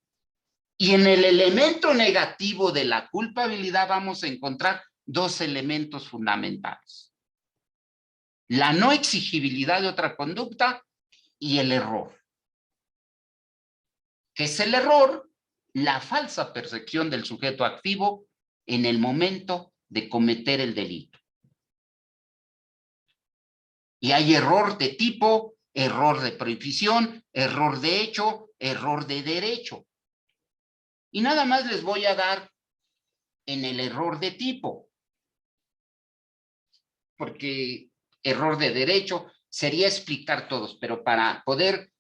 Speaker 2: Y en el elemento negativo de la culpabilidad vamos a encontrar dos elementos fundamentales: la no exigibilidad de otra conducta y el error. ¿Qué es el error? La falsa percepción del sujeto activo en el momento de cometer el delito. Y hay error de tipo, error de prohibición, error de hecho, error de derecho. Y nada más les voy a dar en el error de tipo, porque error de derecho sería explicar todos, pero para poder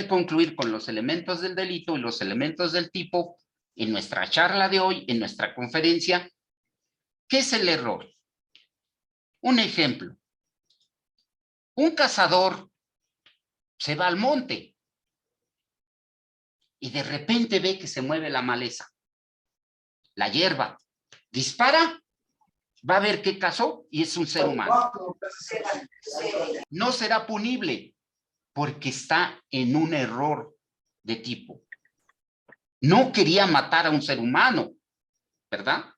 Speaker 2: concluir con los elementos del delito y los elementos del tipo, en nuestra charla de hoy, en nuestra conferencia, ¿qué es el error? Un ejemplo. Un cazador se va al monte y de repente ve que se mueve la maleza, la hierba. Dispara, va a ver qué cazó y es un ser humano. No será punible porque está en un error de tipo. No quería matar a un ser humano, ¿verdad?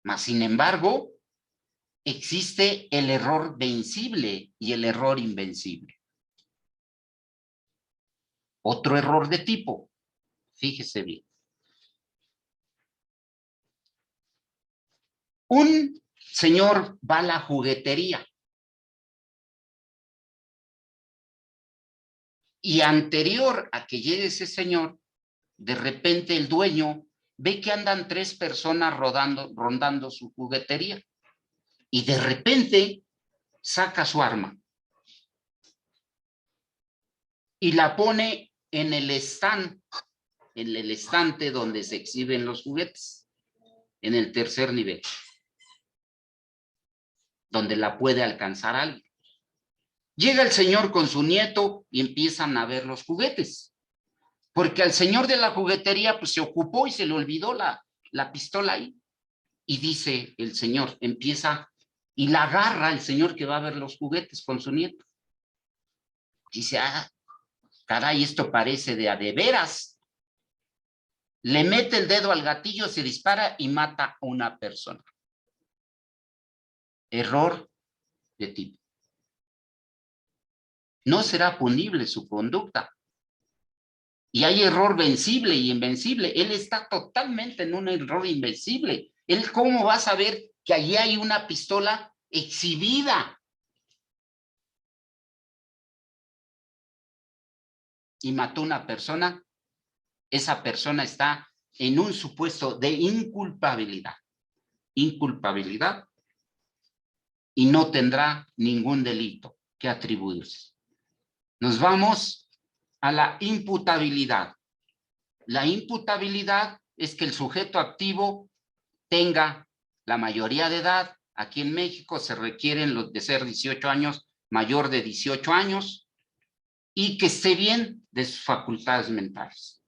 Speaker 2: Mas, sin embargo, existe el error vencible y el error invencible. Otro error de tipo, fíjese bien. Un señor va a la juguetería y anterior a que llegue ese señor, de repente el dueño ve que andan 3 personas rondando su juguetería y de repente saca su arma y la pone en el stand, en el estante donde se exhiben los juguetes, en el tercer nivel, donde la puede alcanzar alguien. Llega el señor con su nieto y empiezan a ver los juguetes, porque al señor de la juguetería pues se ocupó y se le olvidó la pistola ahí. Y dice el señor, empieza y la agarra el señor que va a ver los juguetes con su nieto. Dice, ah, caray, esto parece de a de veras. Le mete el dedo al gatillo, se dispara y mata a una persona. Error de tipo. No será punible su conducta. Y hay error vencible y invencible. Él está totalmente en un error invencible. Él, ¿cómo va a saber que allí hay una pistola exhibida? Y mató a una persona. Esa persona está en un supuesto de inculpabilidad. Inculpabilidad. Y no tendrá ningún delito que atribuirse. Nos vamos a la imputabilidad. La imputabilidad es que el sujeto activo tenga la mayoría de edad. Aquí en México se requieren los de ser 18 años, mayor de 18 años, y que esté bien de sus facultades mentales.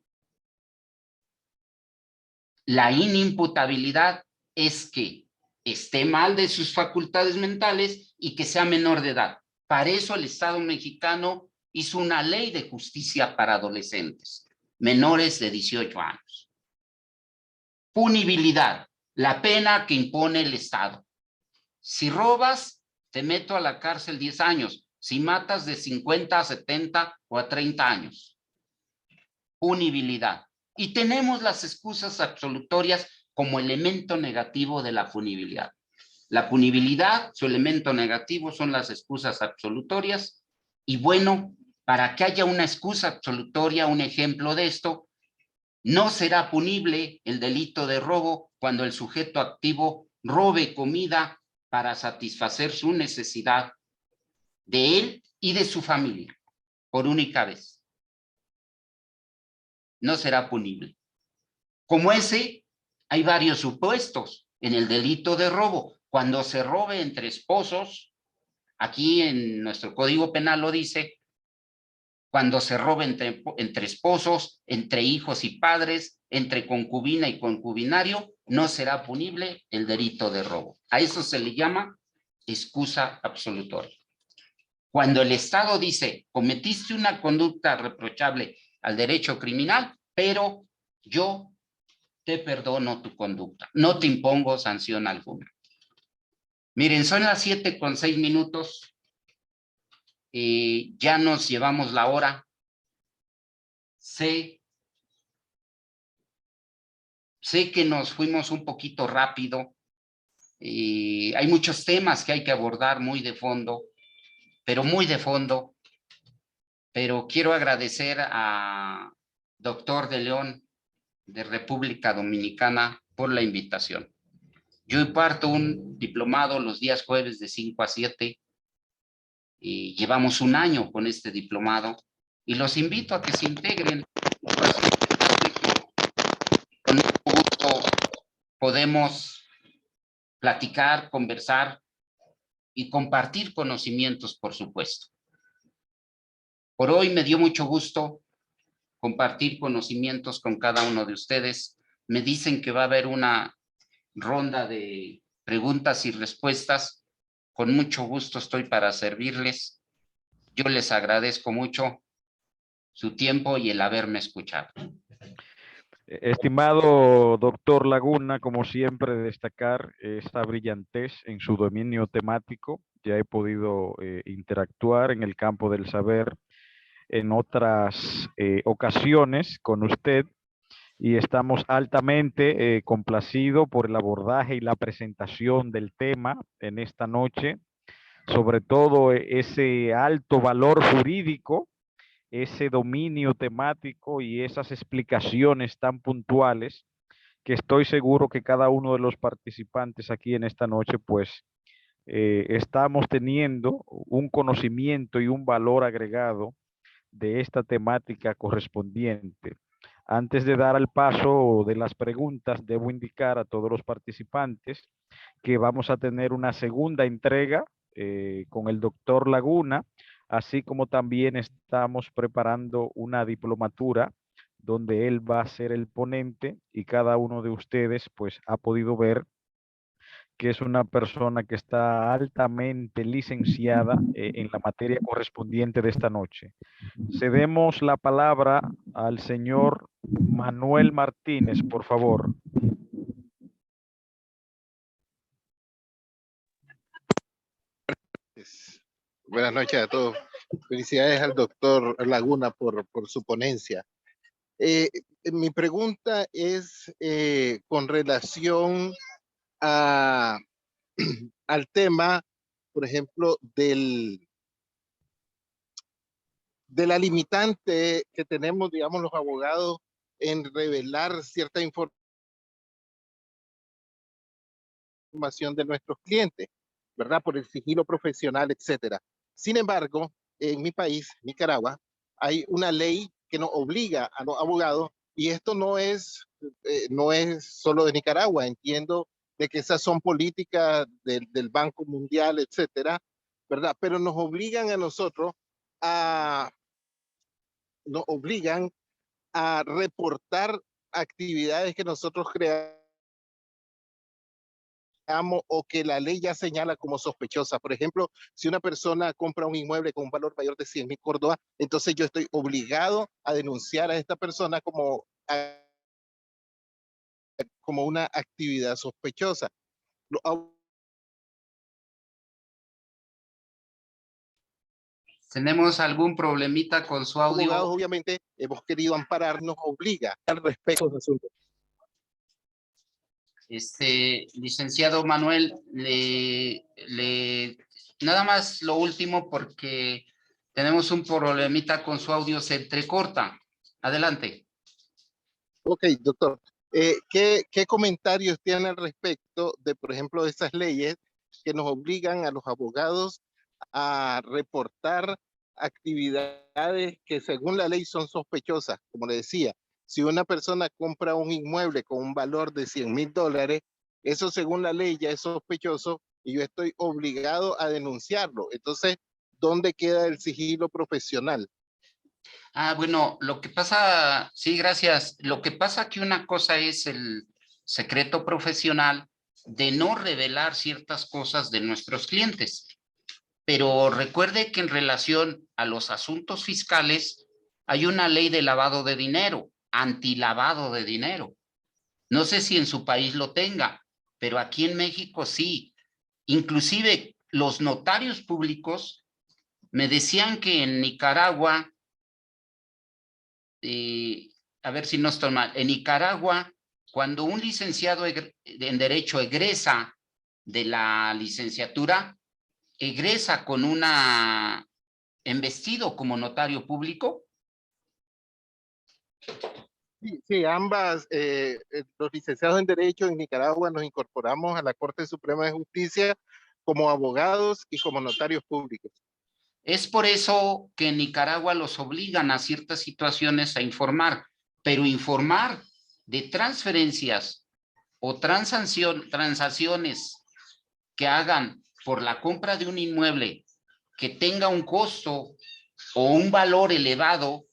Speaker 2: La inimputabilidad es que esté mal de sus facultades mentales y que sea menor de edad. Para eso el Estado mexicano hizo una ley de justicia para adolescentes, menores de 18 años. Punibilidad, la pena que impone el Estado. Si robas, te meto a la cárcel 10 años. Si matas, de 50 a 70 o a 30 años. Punibilidad. Y tenemos las excusas absolutorias como elemento negativo de la punibilidad. La punibilidad, su elemento negativo son las excusas absolutorias. Y bueno, para que haya una excusa absolutoria, un ejemplo de esto, no será punible el delito de robo cuando el sujeto activo robe comida para satisfacer su necesidad de él y de su familia por única vez. No será punible. Como ese, hay varios supuestos en el delito de robo. Cuando se robe entre esposos, aquí en nuestro Código Penal lo dice, cuando se robe entre esposos, entre hijos y padres, entre concubina y concubinario, no será punible el delito de robo. A eso se le llama excusa absolutoria. Cuando el Estado dice, cometiste una conducta reprochable al derecho criminal, pero yo te perdono tu conducta, no te impongo sanción alguna. Miren, son las 7:06. Ya nos llevamos la hora. Sé que nos fuimos un poquito rápido. Hay muchos temas que hay que abordar muy de fondo, pero muy de fondo. Pero quiero agradecer a Dr. de León de República Dominicana por la invitación. Yo imparto un diplomado los días jueves de 5 a 7 y llevamos un año con este diplomado y los invito a que se integren. Con mucho gusto podemos platicar, conversar y compartir conocimientos, por supuesto. Por hoy me dio mucho gusto compartir conocimientos con cada uno de ustedes. Me dicen que va a haber una ronda de preguntas y respuestas. Con mucho gusto estoy para servirles. Yo les agradezco mucho su tiempo y el haberme escuchado.
Speaker 1: Estimado doctor Laguna, como siempre, destacar esta brillantez en su dominio temático. Ya he podido interactuar en el campo del saber en otras ocasiones con usted y estamos altamente complacidos por el abordaje y la presentación del tema en esta noche, sobre todo ese alto valor jurídico, ese dominio temático y esas explicaciones tan puntuales que estoy seguro que cada uno de los participantes aquí en esta noche pues estamos teniendo un conocimiento y un valor agregado de esta temática correspondiente. Antes de dar al paso de las preguntas, debo indicar a todos los participantes que vamos a tener una segunda entrega con el doctor Laguna, así como también estamos preparando una diplomatura donde él va a ser el ponente y cada uno de ustedes pues ha podido ver que es una persona que está altamente licenciada en la materia correspondiente de esta noche. Cedemos la palabra al señor Manuel Martínez, por favor.
Speaker 3: Buenas noches a todos. Felicidades al doctor Laguna por su ponencia. Mi pregunta es con relación a, al tema, por ejemplo, de la limitante que tenemos, digamos, los abogados en revelar cierta información de nuestros clientes, ¿verdad? Por el sigilo profesional, etcétera. Sin embargo, en mi país, Nicaragua, hay una ley que nos obliga a los abogados, y esto no es solo de Nicaragua, entiendo de que esas son políticas del Banco Mundial, etcétera, ¿verdad? Pero nos obligan a nosotros nos obligan a reportar actividades que nosotros creamos o que la ley ya señala como sospechosa. Por ejemplo, si una persona compra un inmueble con un valor mayor de 100.000 córdobas, entonces yo estoy obligado a denunciar a esta persona como una actividad sospechosa.
Speaker 2: Tenemos algún problemita con su audio.
Speaker 3: Abogados, obviamente, hemos querido ampararnos, obliga al respecto de asuntos.
Speaker 2: Licenciado Manuel, nada más lo último porque tenemos un problemita con su audio, se entrecorta. Adelante.
Speaker 3: Ok, doctor. ¿Qué comentarios tiene al respecto de, por ejemplo, esas leyes que nos obligan a los abogados a reportar actividades que según la ley son sospechosas? Como le decía, si una persona compra un inmueble con un valor de $100.000, eso según la ley ya es sospechoso y yo estoy obligado a denunciarlo. Entonces, ¿dónde queda el sigilo profesional?
Speaker 2: Bueno, lo que pasa, sí, gracias. Lo que pasa que una cosa es el secreto profesional de no revelar ciertas cosas de nuestros clientes. Pero recuerde que en relación a los asuntos fiscales hay una ley de lavado de dinero, antilavado de dinero. No sé si en su país lo tenga, pero aquí en México sí. Inclusive los notarios públicos me decían que en Nicaragua, a ver si no estoy mal, en Nicaragua, cuando un licenciado en Derecho egresa de la licenciatura, egresa con una embestido como notario público.
Speaker 3: Sí, ambas, los licenciados en Derecho en Nicaragua nos incorporamos a la Corte Suprema de Justicia como abogados y como notarios públicos.
Speaker 2: Es por eso que en Nicaragua los obligan a ciertas situaciones a informar, pero informar de transferencias o transacciones que hagan por la compra de un inmueble que tenga un costo o un valor elevado,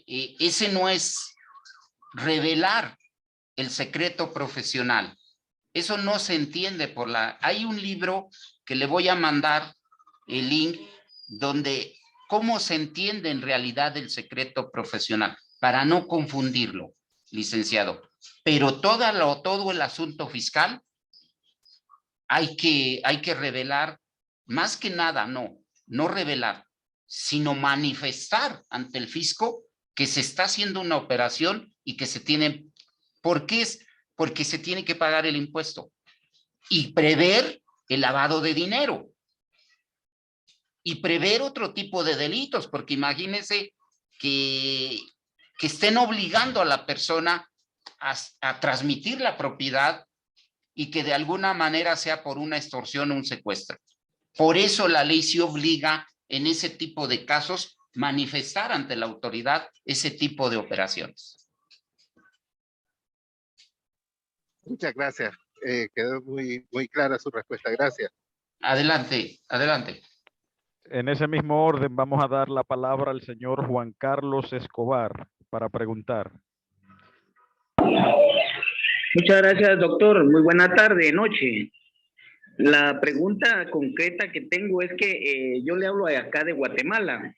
Speaker 2: ese no es revelar el secreto profesional. Eso no se entiende por la... Hay un libro que le voy a mandar el link donde cómo se entiende en realidad el secreto profesional, para no confundirlo, licenciado. Pero todo el asunto fiscal hay que revelar, más que nada, no revelar, sino manifestar ante el fisco que se está haciendo una operación y que se tiene, ¿por qué es? Porque se tiene que pagar el impuesto y prever el lavado de dinero y prever otro tipo de delitos, porque imagínense que estén obligando a la persona a transmitir la propiedad y que de alguna manera sea por una extorsión o un secuestro. Por eso la ley sí obliga en ese tipo de casos manifestar ante la autoridad ese tipo de operaciones.
Speaker 3: Muchas gracias. Quedó muy clara su respuesta. Gracias.
Speaker 2: Adelante, adelante.
Speaker 1: En ese mismo orden vamos a dar la palabra al señor Juan Carlos Escobar para preguntar.
Speaker 4: Muchas gracias, doctor. Muy buena tarde, noche. La pregunta concreta que tengo es que yo le hablo de acá de Guatemala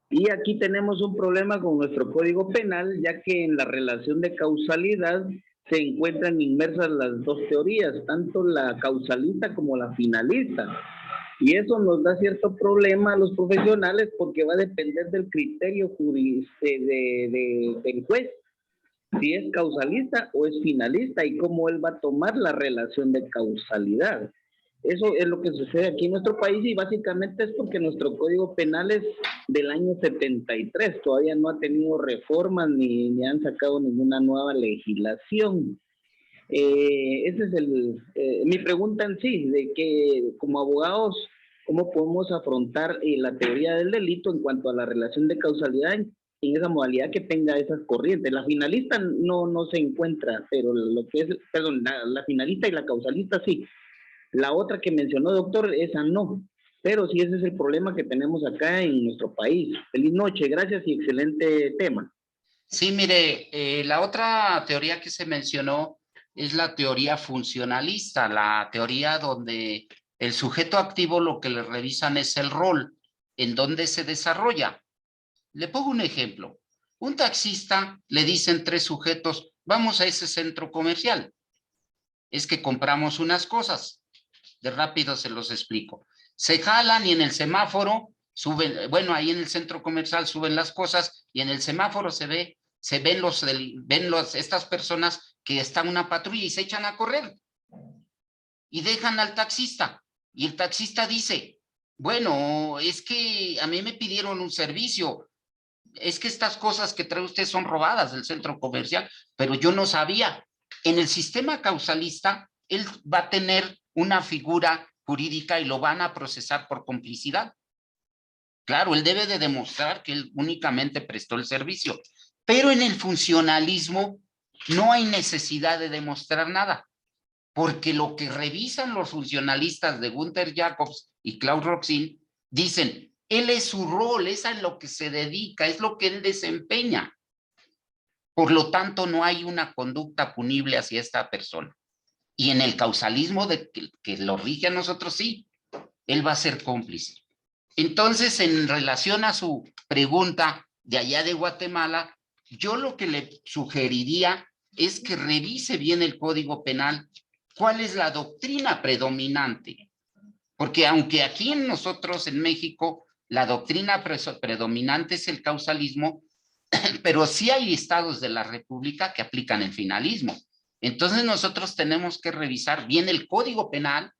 Speaker 4: y aquí tenemos un problema con nuestro Código Penal, ya que en la relación de causalidad se encuentran inmersas las dos teorías, tanto la causalista como la finalista. Y eso nos da cierto problema a los profesionales porque va a depender del criterio del juez, si es causalista o es finalista y cómo él va a tomar la relación de causalidad. Eso es lo que sucede aquí en nuestro país y básicamente es porque nuestro Código Penal es del año 73, todavía no ha tenido reformas ni han sacado ninguna nueva legislación. Ese es mi pregunta en sí, de que como abogados, ¿cómo podemos afrontar la teoría del delito en cuanto a la relación de causalidad en esa modalidad que tenga esas corrientes? La finalista no se encuentra, pero lo que es, perdón, la finalista y la causalista sí. La otra que mencionó, doctor, esa no. Pero sí, ese es el problema que tenemos acá en nuestro país. Feliz noche, gracias y excelente tema.
Speaker 2: Sí, mire, la otra teoría que se mencionó es la teoría funcionalista, la teoría donde el sujeto activo lo que le revisan es el rol, en donde se desarrolla. Le pongo un ejemplo. Un taxista le dicen 3 sujetos, vamos a ese centro comercial. Es que compramos unas cosas. De rápido se los explico. Se jalan y en el semáforo suben, bueno, ahí en el centro comercial suben las cosas y en el semáforo se ven estas personas que están en una patrulla y se echan a correr y dejan al taxista. Y el taxista dice, bueno, es que a mí me pidieron un servicio, es que estas cosas que trae usted son robadas del centro comercial, pero yo no sabía. En el sistema causalista, él va a tener una figura jurídica y lo van a procesar por complicidad. Claro, él debe de demostrar que él únicamente prestó el servicio, pero en el funcionalismo no hay necesidad de demostrar nada, porque lo que revisan los funcionalistas de Gunther Jacobs y Klaus Roxin dicen, él es su rol, es a lo que se dedica, es lo que él desempeña. Por lo tanto, no hay una conducta punible hacia esta persona. Y en el causalismo que lo rige a nosotros, sí, él va a ser cómplice. Entonces, en relación a su pregunta de allá de Guatemala, yo lo que le sugeriría es que revise bien el Código Penal, cuál es la doctrina predominante. Porque aunque aquí en nosotros, en México, la doctrina predominante es el causalismo, pero sí hay estados de la República que aplican el finalismo. Entonces nosotros tenemos que revisar bien el Código Penal,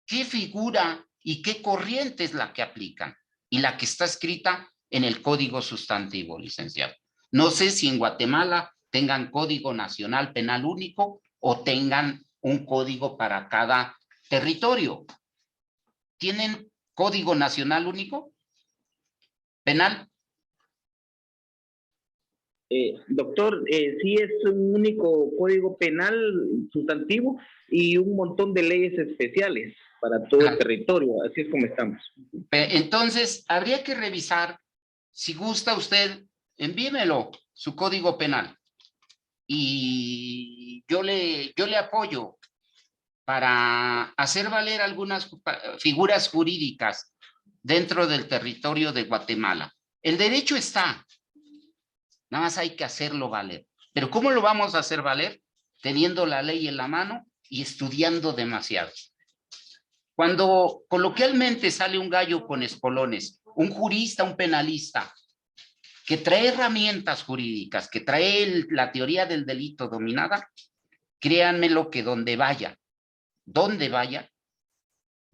Speaker 2: qué figura y qué corriente es la que aplican y la que está escrita en el Código Sustantivo, licenciado. No sé si en Guatemala tengan Código Nacional Penal único o tengan un código para cada territorio. ¿Tienen Código Nacional único? ¿Penal?
Speaker 4: Doctor, sí es un único código penal sustantivo y un montón de leyes especiales para todo el territorio, así es como estamos.
Speaker 2: Entonces, habría que revisar, si gusta usted, envíemelo, su código penal, y yo le apoyo para hacer valer algunas figuras jurídicas dentro del territorio de Guatemala. El derecho está, nada más hay que hacerlo valer. Pero ¿cómo lo vamos a hacer valer? Teniendo la ley en la mano y estudiando demasiado. Cuando coloquialmente sale un gallo con espolones, un jurista, un penalista, que trae herramientas jurídicas, que trae la teoría del delito dominada, créanme lo que donde vaya,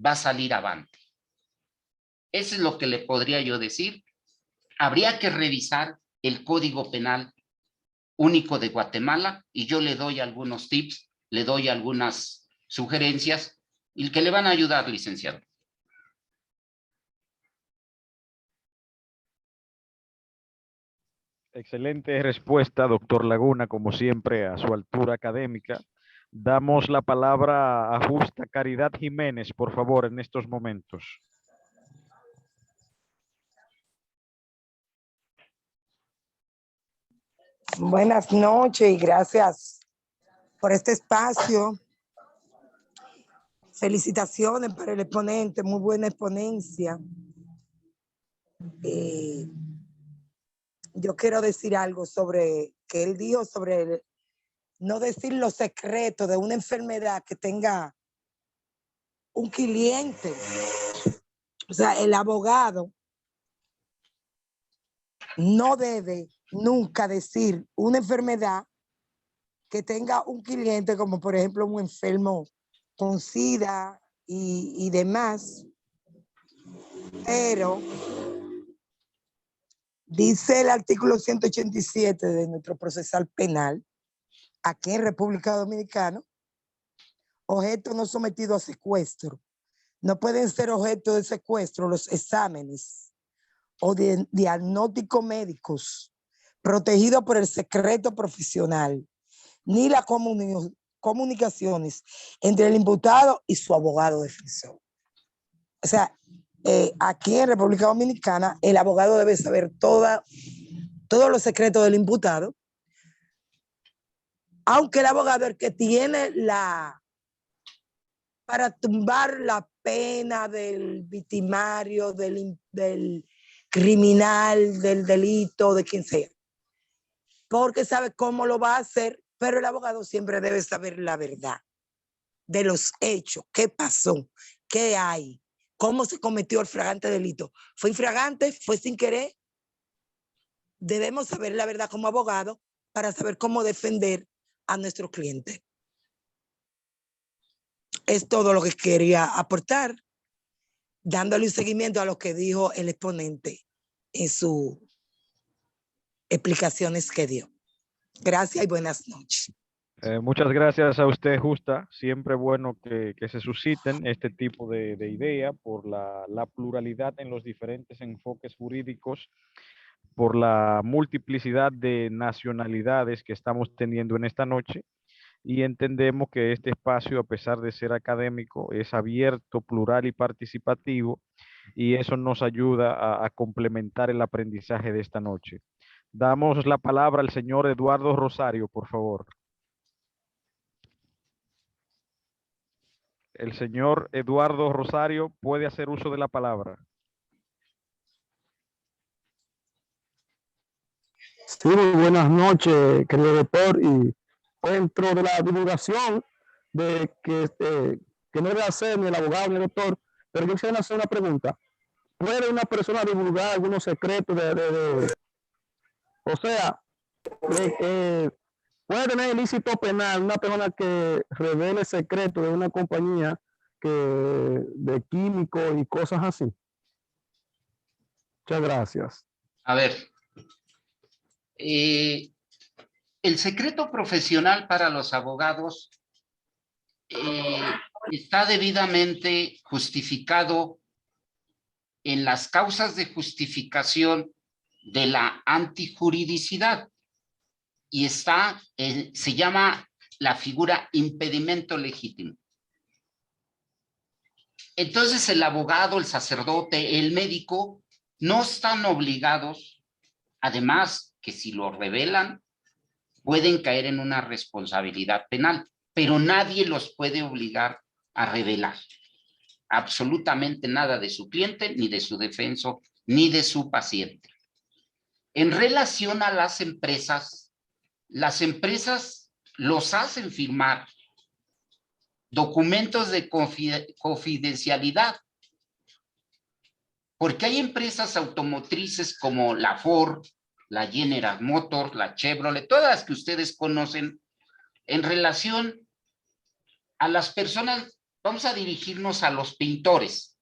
Speaker 2: va a salir avante. Eso es lo que le podría yo decir. Habría que revisar el Código Penal único de Guatemala y yo le doy algunos tips, le doy algunas sugerencias y que le van a ayudar, licenciado.
Speaker 1: Excelente respuesta, doctor Laguna, como siempre, a su altura académica. Damos la palabra a Justa Caridad Jiménez, por favor, en estos momentos.
Speaker 5: Buenas noches y gracias por este espacio. Felicitaciones para el exponente, muy buena exponencia. Yo quiero decir algo sobre que él dijo sobre no decir los secretos de una enfermedad que tenga un cliente. O sea, el abogado no debe nunca decir una enfermedad que tenga un cliente, como por ejemplo un enfermo con SIDA y demás. Pero dice el artículo 187 de nuestro procesal penal, aquí en República Dominicana, objetos no sometidos a secuestro. No pueden ser objeto de secuestro los exámenes o diagnósticos médicos protegidos por el secreto profesional, ni las comunicaciones entre el imputado y su abogado defensor. O sea, aquí en República Dominicana, el abogado debe saber todos los secretos del imputado aunque el abogado es el que tiene para tumbar la pena del victimario, del criminal, del delito, de quien sea, porque sabe cómo lo va a hacer, pero el abogado siempre debe saber la verdad de los hechos, qué pasó, qué hay, cómo se cometió el flagrante delito. ¿Fue infragante? ¿Fue sin querer? Debemos saber la verdad como abogado para saber cómo defender a nuestros clientes. Es todo lo que quería aportar, dándole un seguimiento a lo que dijo el exponente en sus explicaciones que dio. Gracias y buenas noches.
Speaker 1: Muchas gracias a usted, Justa. Siempre bueno que se susciten este tipo de idea por la pluralidad en los diferentes enfoques jurídicos, por la multiplicidad de nacionalidades que estamos teniendo en esta noche. Y entendemos que este espacio, a pesar de ser académico, es abierto, plural y participativo, y eso nos ayuda a complementar el aprendizaje de esta noche. Damos la palabra al señor Eduardo Rosario, por favor. El señor Eduardo Rosario puede hacer uso de la palabra.
Speaker 6: Sí, muy buenas noches, querido doctor. Y dentro de la divulgación de que no debe hacer ni el abogado ni el doctor, pero yo quisiera hacer una pregunta. ¿Puede una persona divulgar algunos secretos o sea, puede tener ilícito penal una persona que revele secretos de una compañía de químicos y cosas así? Muchas gracias.
Speaker 2: A ver, el secreto profesional para los abogados está debidamente justificado en las causas de justificación de la antijuridicidad y se llama la figura impedimento legítimo. Entonces el abogado, el sacerdote, el médico no están obligados, además que si lo revelan pueden caer en una responsabilidad penal, pero nadie los puede obligar a revelar absolutamente nada de su cliente, ni de su defenso, ni de su paciente. En relación a las empresas los hacen firmar documentos de confidencialidad, porque hay empresas automotrices como la Ford, la General Motors, la Chevrolet, todas las que ustedes conocen. En relación a las personas, vamos a dirigirnos a los pintores,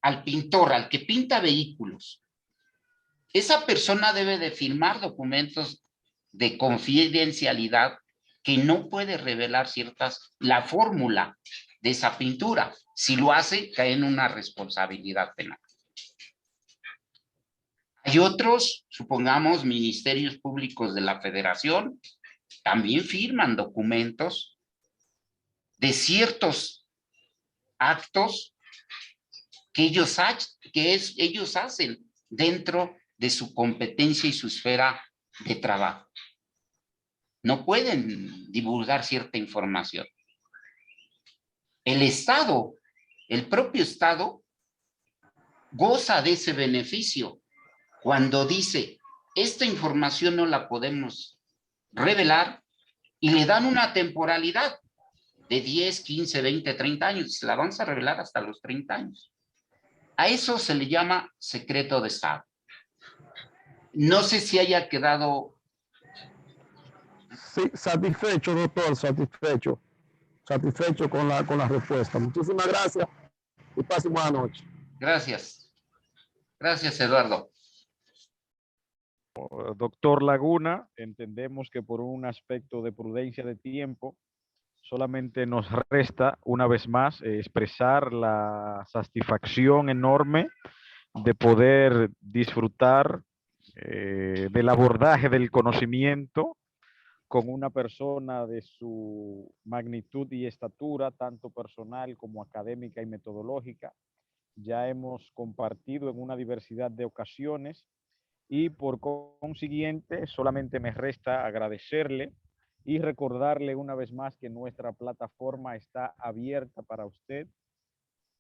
Speaker 2: al pintor, al que pinta vehículos. Esa persona debe de firmar documentos de confidencialidad que no puede revelar la fórmula de esa pintura. Si lo hace, cae en una responsabilidad penal. Hay otros, supongamos, ministerios públicos de la Federación, también firman documentos de ciertos actos que ellos hacen dentro de su competencia y su esfera de trabajo. No pueden divulgar cierta información. El Estado, el propio Estado, goza de ese beneficio cuando dice, esta información no la podemos revelar, y le dan una temporalidad de 10, 15, 20, 30 años, se la vamos a revelar hasta los 30 años. A eso se le llama secreto de Estado. No sé si haya quedado...
Speaker 6: Sí, satisfecho, doctor, satisfecho con la respuesta. Muchísimas gracias y pase buena noche.
Speaker 2: Gracias. Gracias, Eduardo.
Speaker 1: Doctor Laguna, entendemos que por un aspecto de prudencia de tiempo, solamente nos resta una vez más expresar la satisfacción enorme de poder disfrutar del abordaje del conocimiento con una persona de su magnitud y estatura, tanto personal como académica y metodológica. Ya hemos compartido en una diversidad de ocasiones y por consiguiente solamente me resta agradecerle y recordarle una vez más que nuestra plataforma está abierta para usted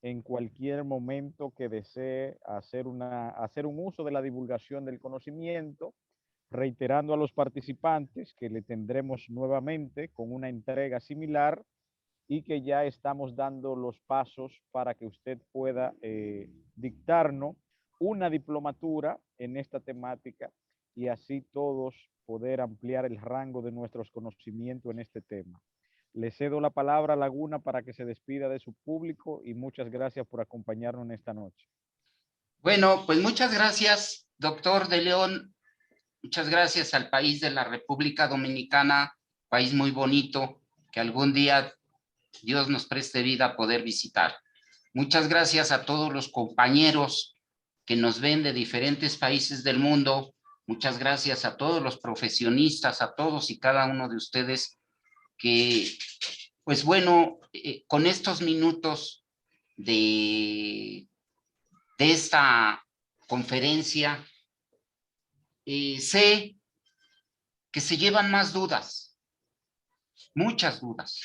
Speaker 1: en cualquier momento que desee hacer un uso de la divulgación del conocimiento, reiterando a los participantes que le tendremos nuevamente con una entrega similar y que ya estamos dando los pasos para que usted pueda dictarnos una diplomatura en esta temática y así todos poder ampliar el rango de nuestros conocimientos en este tema. Le cedo la palabra a Laguna para que se despida de su público y muchas gracias por acompañarnos en esta noche.
Speaker 2: Bueno, pues muchas gracias, doctor de León. Muchas gracias al país de la República Dominicana, país muy bonito, que algún día Dios nos preste vida a poder visitar. Muchas gracias a todos los compañeros que nos ven de diferentes países del mundo. Muchas gracias a todos los profesionistas, a todos y cada uno de ustedes que, pues bueno, con estos minutos de esta conferencia, sé que se llevan más dudas, muchas dudas,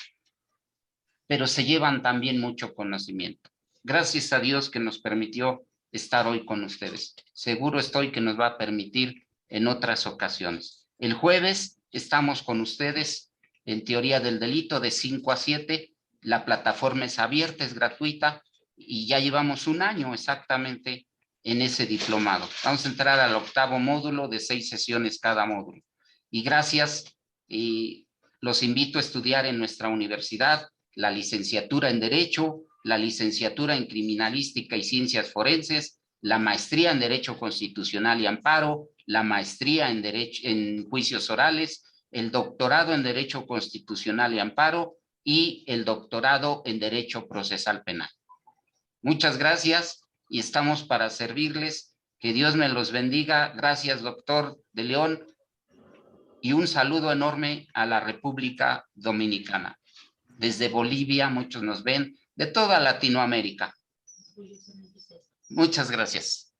Speaker 2: pero se llevan también mucho conocimiento. Gracias a Dios que nos permitió estar hoy con ustedes. Seguro estoy que nos va a permitir en otras ocasiones. El jueves estamos con ustedes en Teoría del Delito de 5 a 7. La plataforma es abierta, es gratuita y ya llevamos un año exactamente en ese diplomado. Vamos a entrar al 8º módulo de 6 sesiones cada módulo. Y gracias, y los invito a estudiar en nuestra universidad la licenciatura en Derecho, la licenciatura en Criminalística y Ciencias Forenses, la maestría en Derecho Constitucional y Amparo, la maestría en Juicios Orales, el doctorado en Derecho Constitucional y Amparo y el doctorado en Derecho Procesal Penal. Muchas gracias y estamos para servirles. Que Dios me los bendiga. Gracias, doctor de León. Y un saludo enorme a la República Dominicana. Desde Bolivia, muchos nos ven, de toda Latinoamérica. Muchas gracias.